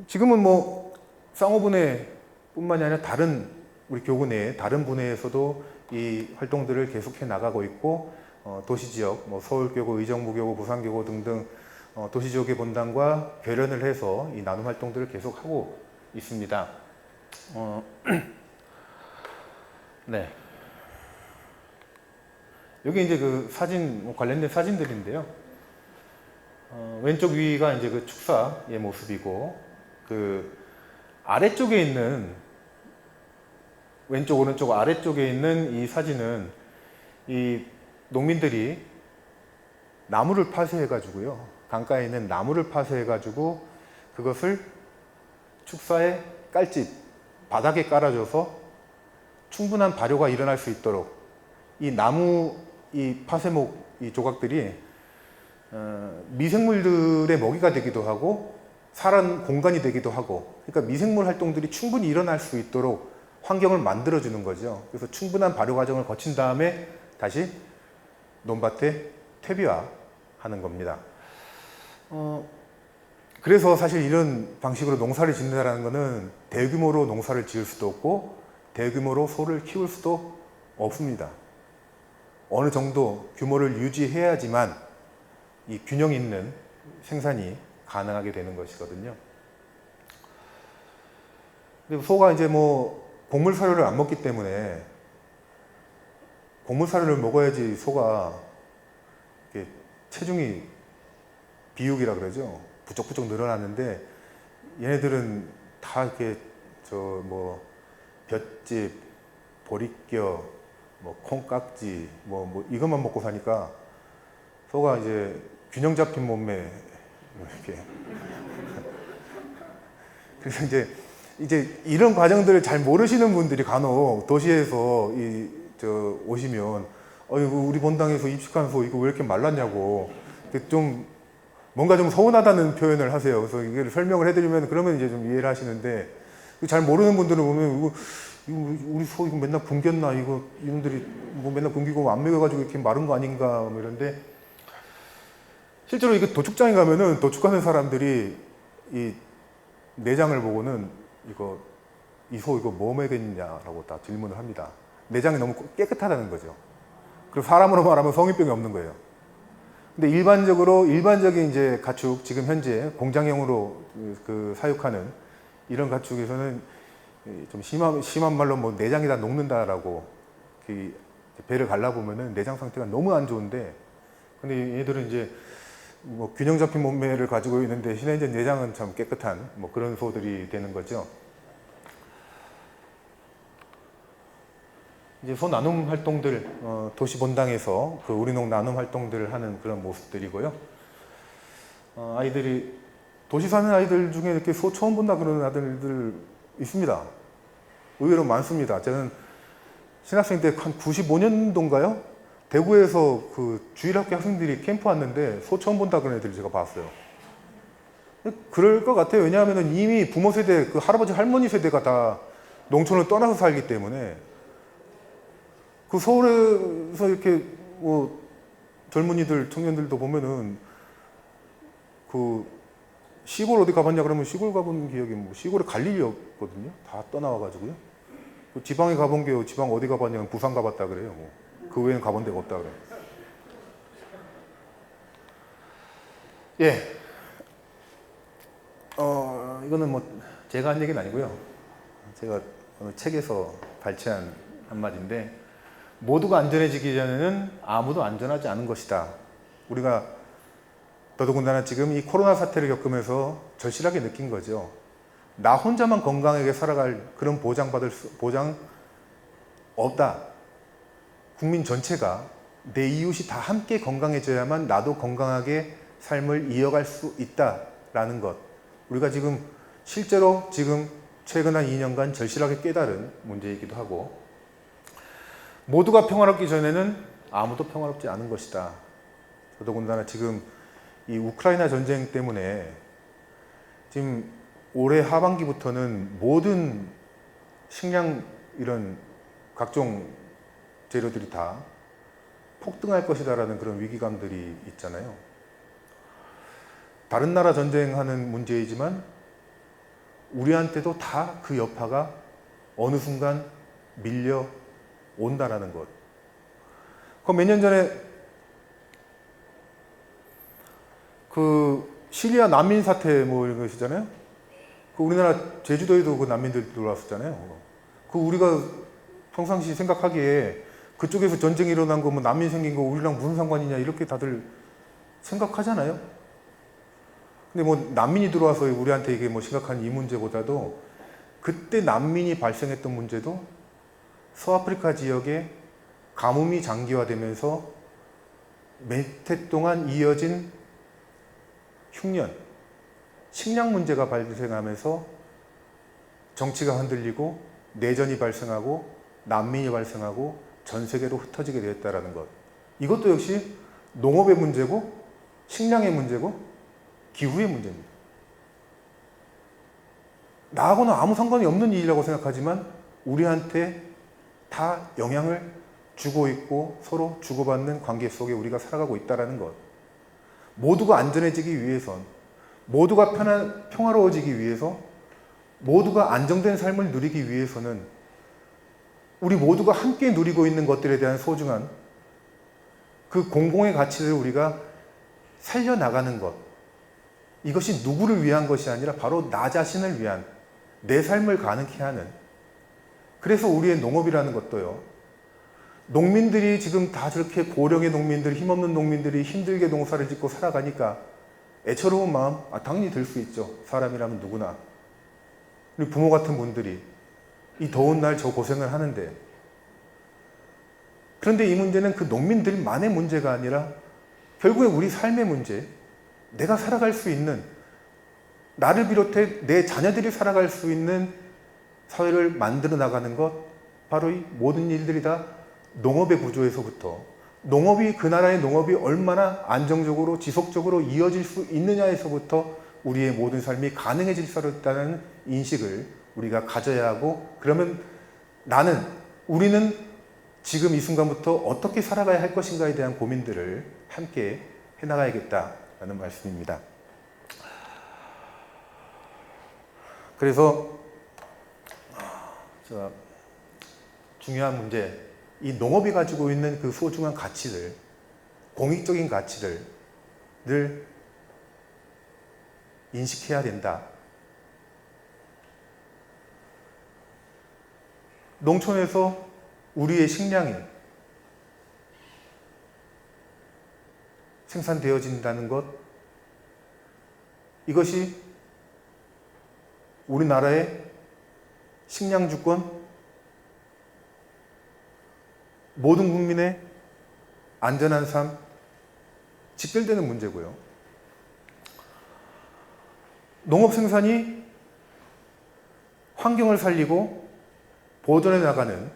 지금은 뭐 쌍호분해 뿐만이 아니라 다른 우리 교구 내에 다른 분야에서도 이 활동들을 계속해 나가고 있고 도시지역, 뭐 서울교구, 의정부교구, 부산교구 등등 도시지역의 본당과 결연을 해서 이 나눔 활동들을 계속하고 있습니다. 네. 여기 이제 그 사진, 관련된 사진들인데요. 왼쪽 위가 이제 그 축사의 모습이고, 그 아래쪽에 있는, 왼쪽, 오른쪽 아래쪽에 있는 이 사진은 이 농민들이 나무를 파쇄해가지고요. 강가에 있는 나무를 파쇄해가지고 그것을 축사의 깔집, 바닥에 깔아줘서 충분한 발효가 일어날 수 있도록 이 나무, 이 파쇄목, 이 조각들이 미생물들의 먹이가 되기도 하고 살아는 공간이 되기도 하고, 그러니까 미생물 활동들이 충분히 일어날 수 있도록 환경을 만들어주는 거죠. 그래서 충분한 발효 과정을 거친 다음에 다시 논밭에 퇴비화하는 겁니다. 그래서 사실 이런 방식으로 농사를 짓는다는 것은 대규모로 농사를 지을 수도 없고 대규모로 소를 키울 수도 없습니다. 어느 정도 규모를 유지해야지만 이 균형 있는 생산이 가능하게 되는 것이거든요. 그리고 소가 이제 뭐 곡물 사료를 안 먹기 때문에 곡물 사료를 먹어야지 소가 이렇게 체중이 비육이라 그러죠. 부쩍부쩍 늘어났는데 얘네들은 다 이렇게 저 뭐 볏짚, 보리껴, 뭐 콩깍지 뭐 이것만 먹고 사니까 소가 이제 균형 잡힌 몸매 이렇게 그래서 이제 이런 과정들을 잘 모르시는 분들이 간혹 도시에서 오시면 이거 우리 본당에서 입식한 소 이거 왜 이렇게 말랐냐고 좀 뭔가 좀 서운하다는 표현을 하세요. 그래서 이걸 설명을 해드리면 그러면 이제 좀 이해를 하시는데 잘 모르는 분들은 보면 이거 우리 소 이거 맨날 굶겼나 이거 이놈들이 뭐 맨날 굶기고 안 먹여가지고 이렇게 마른 거 아닌가 뭐 이런데 실제로 이거 도축장에 가면은 도축하는 사람들이 이 내장을 보고는 이 소 이거 뭐 먹였냐라고 다 질문을 합니다. 내장이 너무 깨끗하다는 거죠. 그리고 사람으로 말하면 성인병이 없는 거예요. 근데 일반적인 이제 가축, 지금 현재 공장형으로 그 사육하는 이런 가축에서는 좀 심한 말로 뭐 내장이 다 녹는다라고 배를 갈라보면은 내장 상태가 너무 안 좋은데, 근데 얘들은 이제 뭐 균형 잡힌 몸매를 가지고 있는데 대신에 이제 내장은 참 깨끗한 뭐 그런 소들이 되는 거죠. 이제 소 나눔 활동들, 도시 본당에서 그 우리농 나눔 활동들을 하는 그런 모습들이고요. 아이들이 도시 사는 아이들 중에 이렇게 소 처음 본다 그러는 아들들 있습니다. 의외로 많습니다. 저는 신학생 때 한 95년도인가요? 대구에서 그 주일학교 학생들이 캠프 왔는데 소 처음 본다 그런 애들 제가 봤어요. 그럴 것 같아요. 왜냐하면 이미 부모 세대, 그 할아버지 할머니 세대가 다 농촌을 떠나서 살기 때문에 그 서울에서 이렇게 뭐 젊은이들, 청년들도 보면은 그 시골 어디 가봤냐 그러면 시골 가본 기억이 뭐 시골에 갈 일이 없거든요. 다 떠나와가지고요. 그 지방에 가본 게 지방 어디 가봤냐면 부산 가봤다 그래요. 뭐. 그 외에는 가본 데가 없다 그래요. 예. 이거는 뭐 제가 한 얘기는 아니고요. 제가 어느 책에서 발췌한 한마디인데, 모두가 안전해지기 전에는 아무도 안전하지 않은 것이다. 우리가 더더군다나 지금 이 코로나 사태를 겪으면서 절실하게 느낀 거죠. 나 혼자만 건강하게 살아갈 그런 보장 없다. 국민 전체가, 내 이웃이 다 함께 건강해져야만 나도 건강하게 삶을 이어갈 수 있다라는 것. 우리가 지금 실제로 최근 한 2년간 절실하게 깨달은 문제이기도 하고, 모두가 평화롭기 전에는 아무도 평화롭지 않은 것이다. 더더군다나 지금 이 우크라이나 전쟁 때문에 지금 올해 하반기부터는 모든 식량 이런 각종 재료들이 다 폭등할 것이다라는 그런 위기감들이 있잖아요. 다른 나라 전쟁하는 문제이지만 우리한테도 다 그 여파가 어느 순간 밀려온다라는 것. 그 몇 년 전에 그 시리아 난민 사태 뭐 이런 것이잖아요. 그 우리나라 제주도에도 그 난민들 들어왔었잖아요. 그 우리가 평상시 생각하기에 그쪽에서 전쟁이 일어난 거, 뭐 난민 생긴 거 우리랑 무슨 상관이냐 이렇게 다들 생각하잖아요. 근데 뭐 난민이 들어와서 우리한테 이게 뭐 심각한 이 문제보다도 그때 난민이 발생했던 문제도 서아프리카 지역에 가뭄이 장기화되면서 몇 해 동안 이어진 흉년, 식량 문제가 발생하면서 정치가 흔들리고 내전이 발생하고 난민이 발생하고 전 세계로 흩어지게 되었다는 것. 이것도 역시 농업의 문제고 식량의 문제고 기후의 문제입니다. 나하고는 아무 상관이 없는 일이라고 생각하지만 우리한테 다 영향을 주고 있고 서로 주고받는 관계 속에 우리가 살아가고 있다는 것. 모두가 안전해지기 위해선, 모두가 평화로워지기 위해서, 모두가 안정된 삶을 누리기 위해서는 우리 모두가 함께 누리고 있는 것들에 대한 소중한 그 공공의 가치를 우리가 살려나가는 것. 이것이 누구를 위한 것이 아니라 바로 나 자신을 위한, 내 삶을 가능케 하는. 그래서 우리의 농업이라는 것도요. 농민들이 지금 다 저렇게 고령의 농민들, 힘없는 농민들이 힘들게 농사를 짓고 살아가니까 애처로운 마음 당연히 들 수 있죠. 사람이라면 누구나. 우리 부모 같은 분들이 이 더운 날 저 고생을 하는데, 그런데 이 문제는 그 농민들만의 문제가 아니라 결국에 우리 삶의 문제, 내가 살아갈 수 있는, 나를 비롯해 내 자녀들이 살아갈 수 있는 사회를 만들어 나가는 것, 바로 이 모든 일들이 다 농업의 구조에서부터, 농업이, 그 나라의 농업이 얼마나 안정적으로 지속적으로 이어질 수 있느냐에서부터 우리의 모든 삶이 가능해질 수 있다는 인식을 우리가 가져야 하고, 그러면 우리는 지금 이 순간부터 어떻게 살아가야 할 것인가에 대한 고민들을 함께 해나가야겠다라는 말씀입니다. 그래서 중요한 문제, 이 농업이 가지고 있는 그 소중한 가치들, 공익적인 가치를 늘 인식해야 된다. 농촌에서 우리의 식량이 생산되어진다는 것, 이것이 우리나라의 식량 주권, 모든 국민의 안전한 삶, 직결되는 문제고요. 농업 생산이 환경을 살리고 보존해 나가는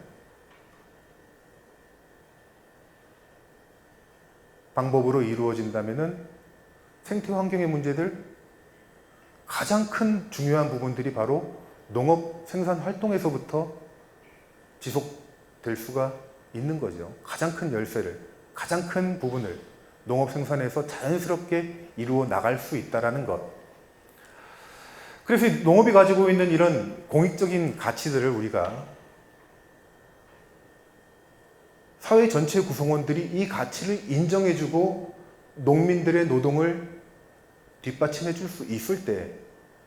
방법으로 이루어진다면 생태 환경의 문제들, 가장 큰 중요한 부분들이 바로 농업 생산 활동에서부터 지속될 수가 있는 거죠. 가장 큰 열쇠를, 가장 큰 부분을 농업 생산에서 자연스럽게 이루어 나갈 수 있다는 것. 그래서 농업이 가지고 있는 이런 공익적인 가치들을 우리가, 사회 전체 구성원들이 이 가치를 인정해주고 농민들의 노동을 뒷받침해 줄 수 있을 때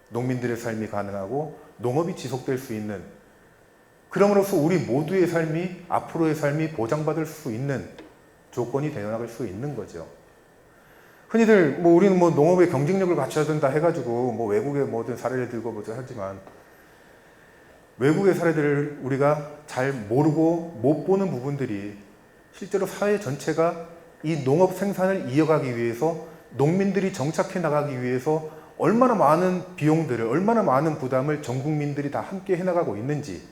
농민들의 삶이 가능하고 농업이 지속될 수 있는, 그럼으로써 우리 모두의 삶이, 앞으로의 삶이 보장받을 수 있는 조건이 되어나갈 수 있는 거죠. 흔히들 우리는 농업의 경쟁력을 갖춰야 된다 해가지고 외국의 모든 사례를 들고 보자 하지만, 외국의 사례들을 우리가 잘 모르고 못 보는 부분들이 실제로 사회 전체가 이 농업 생산을 이어가기 위해서, 농민들이 정착해 나가기 위해서 얼마나 많은 비용들을, 얼마나 많은 부담을 전 국민들이 다 함께 해나가고 있는지,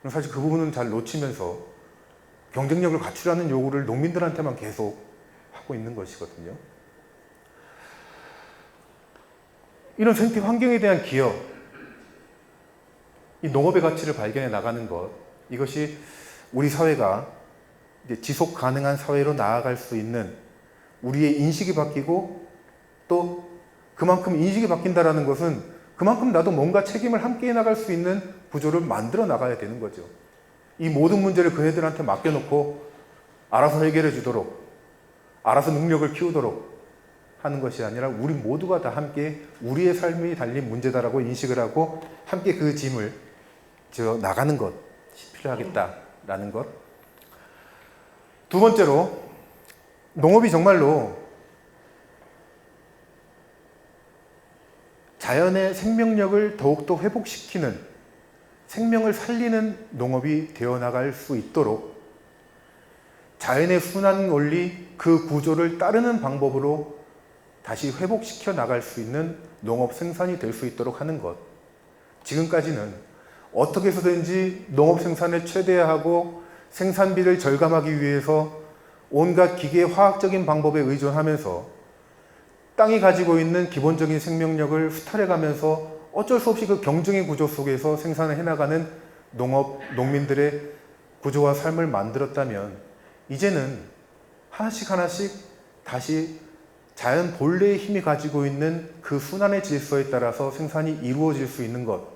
사실 그 부분은 잘 놓치면서 경쟁력을 갖추라는 요구를 농민들한테만 계속 하고 있는 것이거든요. 이런 생태 환경에 대한 기여, 이 농업의 가치를 발견해 나가는 것, 이것이 우리 사회가 이제 지속 가능한 사회로 나아갈 수 있는, 우리의 인식이 바뀌고, 또 그만큼 인식이 바뀐다는 것은 그만큼 나도 뭔가 책임을 함께 나갈 수 있는 구조를 만들어 나가야 되는 거죠. 이 모든 문제를 그네들한테 맡겨놓고 알아서 해결해 주도록, 알아서 능력을 키우도록 하는 것이 아니라 우리 모두가 다 함께 우리의 삶이 달린 문제다라고 인식을 하고 함께 그 짐을 져 나가는 것이 필요하겠다라는 것. 두 번째로, 농업이 정말로 자연의 생명력을 더욱더 회복시키는, 생명을 살리는 농업이 되어나갈 수 있도록 자연의 순환 원리, 그 구조를 따르는 방법으로 다시 회복시켜 나갈 수 있는 농업 생산이 될 수 있도록 하는 것. 지금까지는 어떻게 해서든지 농업 생산을 최대화하고 생산비를 절감하기 위해서 온갖 기계 화학적인 방법에 의존하면서 땅이 가지고 있는 기본적인 생명력을 수탈해가면서 어쩔 수 없이 그 경쟁의 구조 속에서 생산을 해나가는 농민들의 구조와 삶을 만들었다면, 이제는 하나씩 하나씩 다시 자연 본래의 힘이 가지고 있는 그 순환의 질서에 따라서 생산이 이루어질 수 있는 것,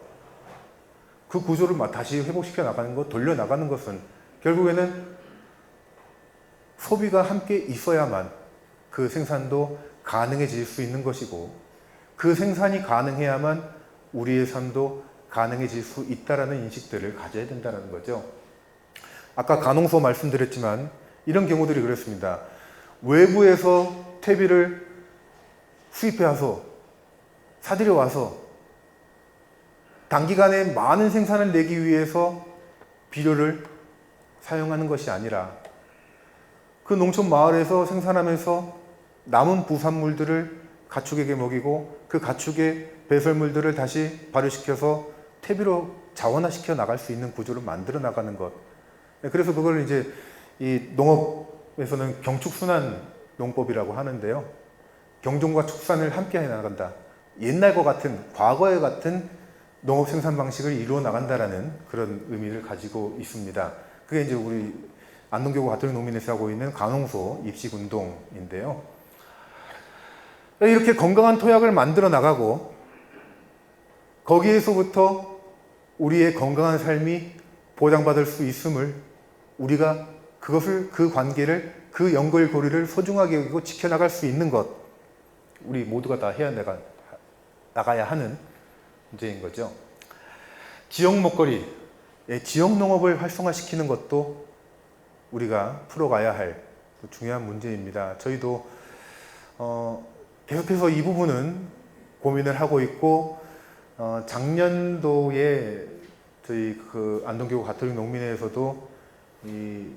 그 구조를 다시 회복시켜 나가는 것, 돌려나가는 것은 결국에는 소비가 함께 있어야만 그 생산도 가능해질 수 있는 것이고, 그 생산이 가능해야만 우리의 삶도 가능해질 수 있다는 인식들을 가져야 된다는 거죠. 아까 간홍소 말씀드렸지만 이런 경우들이 그렇습니다. 외부에서 퇴비를 수입해 와서 사들여 와서 단기간에 많은 생산을 내기 위해서 비료를 사용하는 것이 아니라 그 농촌 마을에서 생산하면서 남은 부산물들을 가축에게 먹이고 그 가축의 배설물들을 다시 발효시켜서 퇴비로 자원화시켜 나갈 수 있는 구조를 만들어 나가는 것. 그래서 그걸 이제 이 농업에서는 경축순환 농법이라고 하는데요. 경종과 축산을 함께 해 나간다. 옛날과 같은, 과거에 같은 농업 생산 방식을 이루어 나간다라는 그런 의미를 가지고 있습니다. 그게 이제 우리 안동교구 가톨릭 농민에서 하고 있는 간홍소 입식 운동인데요. 이렇게 건강한 토양을 만들어 나가고 거기에서부터 우리의 건강한 삶이 보장받을 수 있음을, 우리가 그것을, 그 관계를, 그 연결고리를 소중하게 여기고 지켜나갈 수 있는 것, 우리 모두가 다 해야 나가야 하는 문제인 거죠. 지역 먹거리, 지역 농업을 활성화시키는 것도 우리가 풀어가야 할 중요한 문제입니다. 저희도 계속해서 이 부분은 고민을 하고 있고, 작년도에 저희 그 안동교구 가톨릭 농민회에서도 이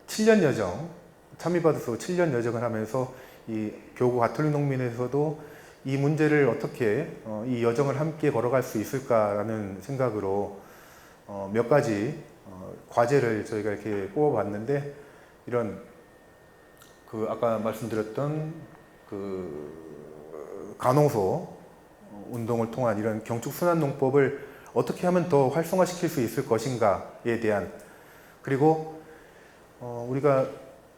7년 여정, 참여받아서 7년 여정을 하면서 이 교구 가톨릭 농민회에서도 이 문제를 어떻게 이 여정을 함께 걸어갈 수 있을까라는 생각으로 몇 가지 과제를 저희가 이렇게 뽑아봤는데, 이런 그 아까 말씀드렸던 그 간홍소 운동을 통한 이런 경축순환 농법을 어떻게 하면 더 활성화시킬 수 있을 것인가에 대한, 그리고 우리가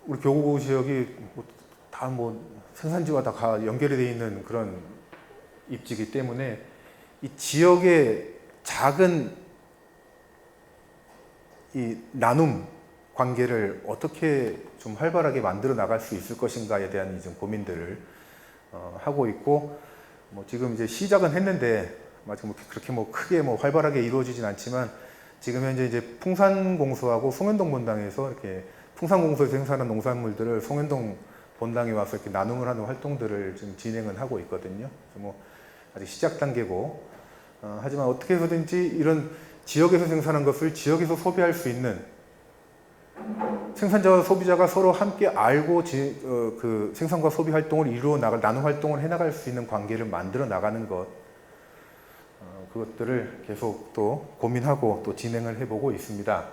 우리 교구 지역이 다 생산지와 다 연결이 되어 있는 그런 입지이기 때문에 이 지역의 작은 이 나눔 관계를 어떻게 좀 활발하게 만들어 나갈 수 있을 것인가에 대한 이제 고민들을 하고 있고, 지금 이제 시작은 했는데 그렇게 크게 활발하게 이루어지진 않지만, 지금 현재 이제 풍산공소하고 송현동 본당에서 이렇게 풍산공소에서 생산한 농산물들을 송현동 본당에 와서 이렇게 나눔을 하는 활동들을 지금 진행은 하고 있거든요. 아직 시작 단계고, 하지만 어떻게 해서든지 이런 지역에서 생산한 것을 지역에서 소비할 수 있는, 생산자와 소비자가 서로 함께 알고 그 생산과 소비 활동을 이루어 나갈, 나눔 활동을 해나갈 수 있는 관계를 만들어 나가는 것, 그것들을 계속 또 고민하고 또 진행을 해보고 있습니다.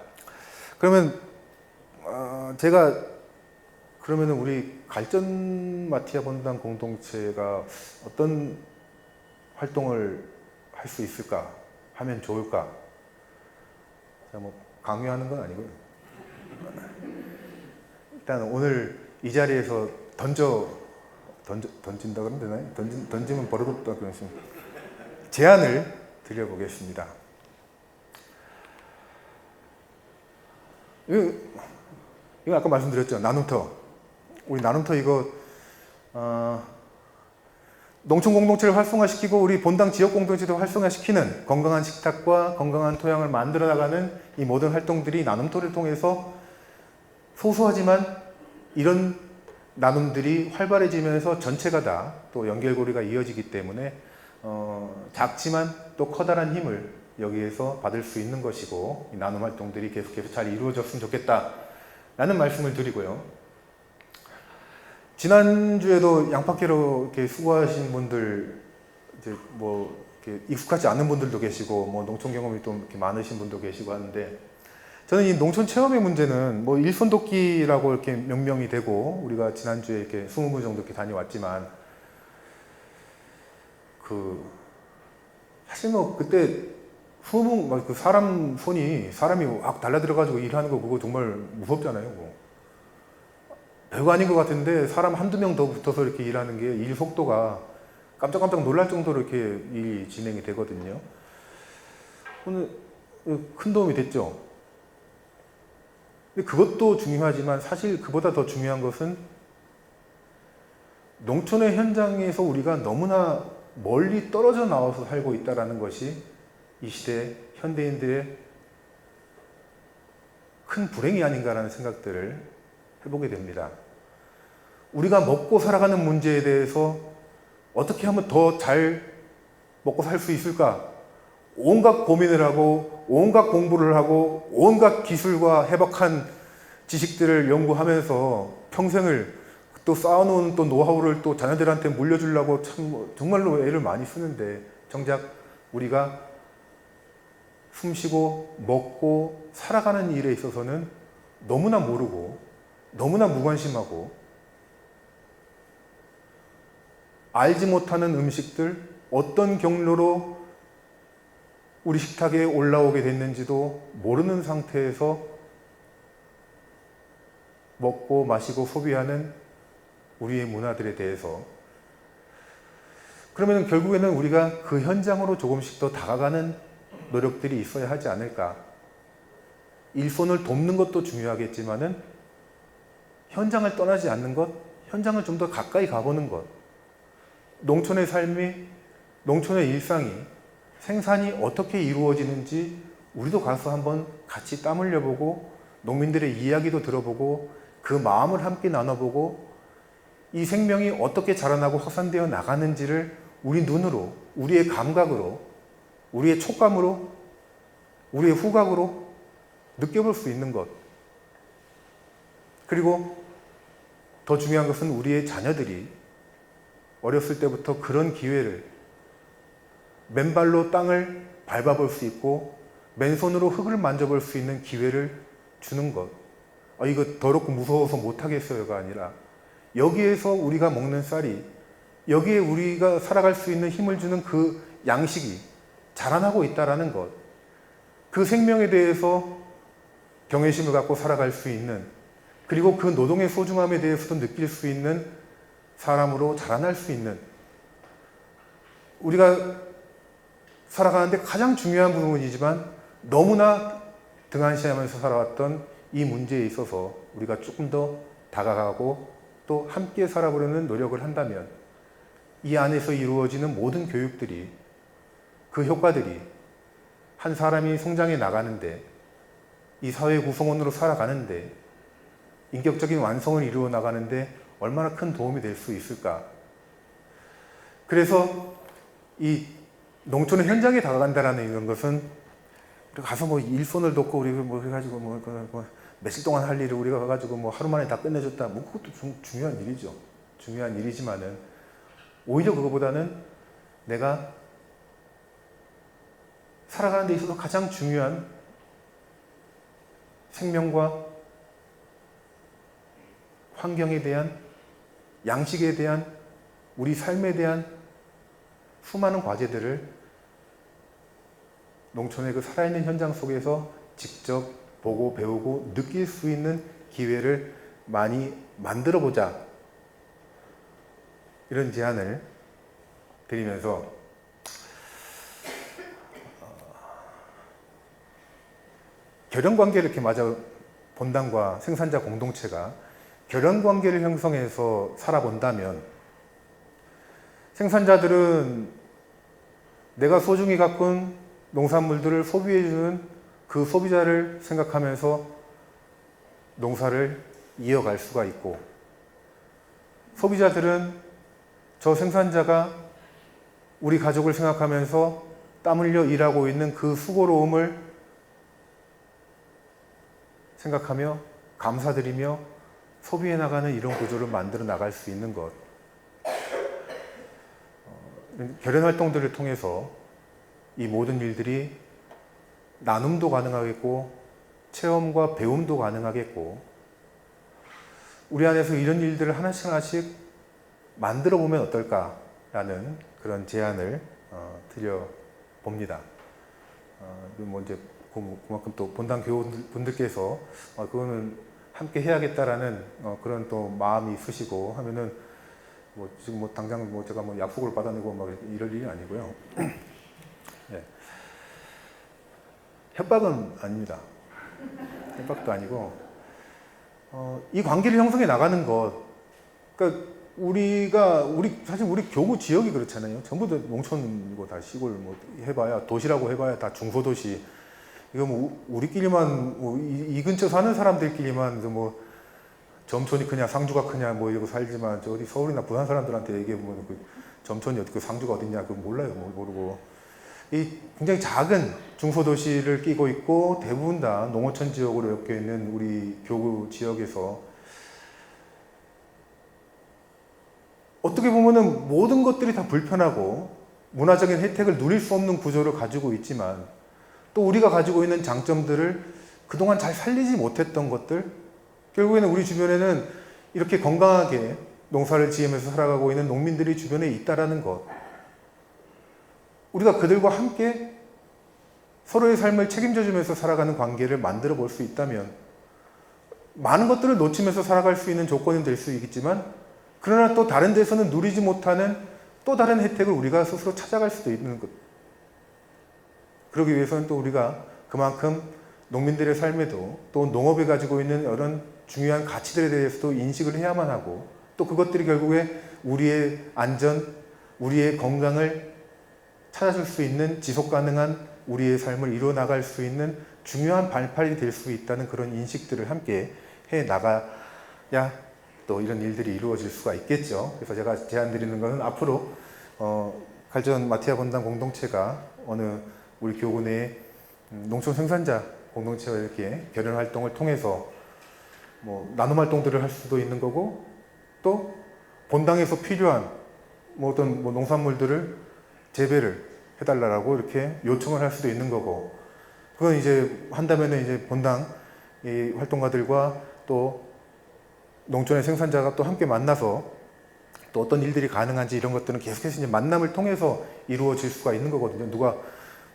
그러면 그러면은 우리 갈전 마티아 본당 공동체가 어떤 활동을 할 수 있을까, 하면 좋을까? 제가 강요하는 건 아니고요. 일단 오늘 이 자리에서 던진다 그러면 되나요? 던지면 버릇없다 그러면 제안을 드려보겠습니다. 이거 아까 말씀드렸죠. 나눔터. 우리 나눔터 이거 농촌 공동체를 활성화시키고 우리 본당 지역 공동체도 활성화시키는 건강한 식탁과 건강한 토양을 만들어 나가는 이 모든 활동들이 나눔터를 통해서 소소하지만 이런 나눔들이 활발해지면서 전체가 다 또 연결고리가 이어지기 때문에 작지만 또 커다란 힘을 여기에서 받을 수 있는 것이고 이 나눔 활동들이 계속해서 잘 이루어졌으면 좋겠다라는 말씀을 드리고요. 지난주에도 양파캐로 이렇게 수고하신 분들, 이제 뭐 이렇게 익숙하지 않은 분들도 계시고 뭐 농촌 경험이 좀 이렇게 많으신 분도 계시고 하는데, 저는 이 농촌 체험의 문제는 뭐 일손 돕기라고 이렇게 명명이 되고 우리가 지난주에 이렇게 20분 정도 이렇게 다녀왔지만, 사실 뭐 그때 20분 그 사람 손이 사람이 확 달라들어가지고 일하는 거 그거 정말 무섭잖아요. 그거. 별거 아닌 것 같은데 사람 한두 명 더 붙어서 이렇게 일하는 게 일 속도가 깜짝깜짝 놀랄 정도로 이렇게 일이 진행이 되거든요. 오늘 큰 도움이 됐죠. 근데 그것도 중요하지만 사실 그보다 더 중요한 것은 농촌의 현장에서 우리가 너무나 멀리 떨어져 나와서 살고 있다는 것이 이 시대 현대인들의 큰 불행이 아닌가라는 생각들을 해보게 됩니다. 우리가 먹고 살아가는 문제에 대해서 어떻게 하면 더 잘 먹고 살 수 있을까? 온갖 고민을 하고 온갖 공부를 하고 온갖 기술과 해박한 지식들을 연구하면서 평생을 또 쌓아놓은 또 노하우를 또 자녀들한테 물려주려고 참 정말로 애를 많이 쓰는데, 정작 우리가 숨쉬고 먹고 살아가는 일에 있어서는 너무나 모르고 너무나 무관심하고 알지 못하는 음식들, 어떤 경로로 우리 식탁에 올라오게 됐는지도 모르는 상태에서 먹고 마시고 소비하는 우리의 문화들에 대해서, 그러면 결국에는 우리가 그 현장으로 조금씩 더 다가가는 노력들이 있어야 하지 않을까. 일손을 돕는 것도 중요하겠지만은 현장을 떠나지 않는 것, 현장을 좀 더 가까이 가보는 것, 농촌의 삶이, 농촌의 일상이, 생산이 어떻게 이루어지는지 우리도 가서 한번 같이 땀 흘려보고 농민들의 이야기도 들어보고 그 마음을 함께 나눠보고 이 생명이 어떻게 자라나고 확산되어 나가는지를 우리 눈으로, 우리의 감각으로, 우리의 촉감으로, 우리의 후각으로 느껴볼 수 있는 것. 그리고 더 중요한 것은 우리의 자녀들이 어렸을 때부터 그런 기회를, 맨발로 땅을 밟아볼 수 있고 맨손으로 흙을 만져볼 수 있는 기회를 주는 것. 이거 더럽고 무서워서 못하겠어요가 아니라 여기에서 우리가 먹는 쌀이, 여기에 우리가 살아갈 수 있는 힘을 주는 그 양식이 자라나고 있다는 것, 그 생명에 대해서 경외심을 갖고 살아갈 수 있는, 그리고 그 노동의 소중함에 대해서도 느낄 수 있는 사람으로 자라날 수 있는, 우리가 살아가는데 가장 중요한 부분이지만 너무나 등한시하면서 살아왔던 이 문제에 있어서 우리가 조금 더 다가가고 또 함께 살아보려는 노력을 한다면 이 안에서 이루어지는 모든 교육들이, 그 효과들이 한 사람이 성장해 나가는데, 이 사회 구성원으로 살아가는데, 인격적인 완성을 이루어 나가는데 얼마나 큰 도움이 될 수 있을까. 그래서 이 농촌의 현장에 다가간다라는 이런 것은 우리가 가서 뭐 일손을 돕고 우리 뭐 해가지고 뭐 며칠 동안 할 일을 우리가 가가지고 뭐 하루 만에 다 끝내줬다. 뭐 그것도 중요한 일이죠. 중요한 일이지만은 오히려 그거보다는 내가 살아가는 데 있어서 가장 중요한 생명과 환경에 대한, 양식에 대한, 우리 삶에 대한 수많은 과제들을 농촌의 그 살아있는 현장 속에서 직접 보고 배우고 느낄 수 있는 기회를 많이 만들어 보자, 이런 제안을 드리면서 결연관계를 이렇게 맞아, 본당과 생산자 공동체가 결연관계를 형성해서 살아본다면 생산자들은 내가 소중히 가꾼 농산물들을 소비해주는 그 소비자를 생각하면서 농사를 이어갈 수가 있고, 소비자들은 저 생산자가 우리 가족을 생각하면서 땀 흘려 일하고 있는 그 수고로움을 생각하며 감사드리며 소비해 나가는 이런 구조를 만들어 나갈 수 있는 것. 결연 활동들을 통해서 이 모든 일들이 나눔도 가능하겠고 체험과 배움도 가능하겠고, 우리 안에서 이런 일들을 하나씩 하나씩 만들어 보면 어떨까라는 그런 제안을 드려봅니다. 뭐 이제 그만큼 또 본당 교우분들께서 그거는 함께 해야겠다라는 그런 또 마음이 있으시고 하면은 뭐 지금 뭐 당장 뭐 제가 뭐 약속을 받아내고 막 이럴 일이 아니고요. 네. 협박은 아닙니다. 협박도 아니고 이 관계를 형성해 나가는 것. 그러니까 사실 우리 교구 지역이 그렇잖아요. 전부 다 농촌이고 다 시골 뭐 해봐야 도시라고 해봐야 다 중소도시. 이거 뭐 우리끼리만 뭐 이 근처 사는 사람들끼리만 뭐 점촌이 크냐 상주가 크냐 뭐 이러고 살지만 저 어디 서울이나 부산 사람들한테 얘기해 보면 그 점촌이 어디 그 상주가 어딨냐 그거 몰라요. 모르고 이 굉장히 작은 중소도시를 끼고 있고 대부분 다 농어촌 지역으로 엮여 있는 우리 교구 지역에서 어떻게 보면은 모든 것들이 다 불편하고 문화적인 혜택을 누릴 수 없는 구조를 가지고 있지만 또 우리가 가지고 있는 장점들을 그동안 잘 살리지 못했던 것들, 결국에는 우리 주변에는 이렇게 건강하게 농사를 지으면서 살아가고 있는 농민들이 주변에 있다라는 것. 우리가 그들과 함께 서로의 삶을 책임져 주면서 살아가는 관계를 만들어 볼 수 있다면 많은 것들을 놓치면서 살아갈 수 있는 조건이 될 수 있겠지만, 그러나 또 다른 데서는 누리지 못하는 또 다른 혜택을 우리가 스스로 찾아갈 수도 있는 것. 그러기 위해서는 또 우리가 그만큼 농민들의 삶에도 또 농업이 가지고 있는 이런 중요한 가치들에 대해서도 인식을 해야만 하고, 또 그것들이 결국에 우리의 안전, 우리의 건강을 찾아줄 수 있는 지속 가능한 우리의 삶을 이루어 나갈 수 있는 중요한 발판이 될 수 있다는 그런 인식들을 함께 해 나가야 또 이런 일들이 이루어질 수가 있겠죠. 그래서 제가 제안 드리는 것은 앞으로 갈전 마티아 본당 공동체가 어느 우리 교구 내 농촌 생산자 공동체와 이렇게 결연 활동을 통해서 뭐 나눔 활동들을 할 수도 있는 거고, 또 본당에서 필요한 뭐 어떤 뭐 농산물들을 재배를 해달라고 이렇게 요청을 할 수도 있는 거고, 그건 이제 한다면은 이제 본당 이 활동가들과 또 농촌의 생산자가 또 함께 만나서 또 어떤 일들이 가능한지 이런 것들은 계속해서 이제 만남을 통해서 이루어질 수가 있는 거거든요. 누가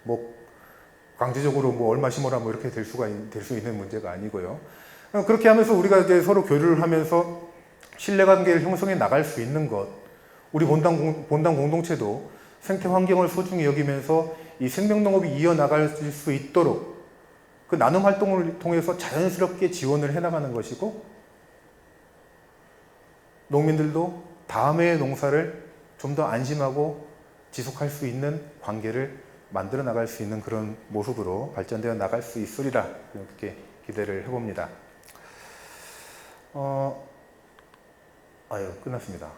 뭐 강제적으로 뭐 얼마 심어라 뭐 이렇게 될 수 있는 문제가 아니고요. 그렇게 하면서 우리가 이제 서로 교류를 하면서 신뢰관계를 형성해 나갈 수 있는 것. 우리 본당 공동체도 생태 환경을 소중히 여기면서 이 생명농업이 이어나갈 수 있도록 그 나눔 활동을 통해서 자연스럽게 지원을 해나가는 것이고, 농민들도 다음의 농사를 좀 더 안심하고 지속할 수 있는 관계를 만들어 나갈 수 있는 그런 모습으로 발전되어 나갈 수 있으리라 이렇게 기대를 해봅니다. 끝났습니다.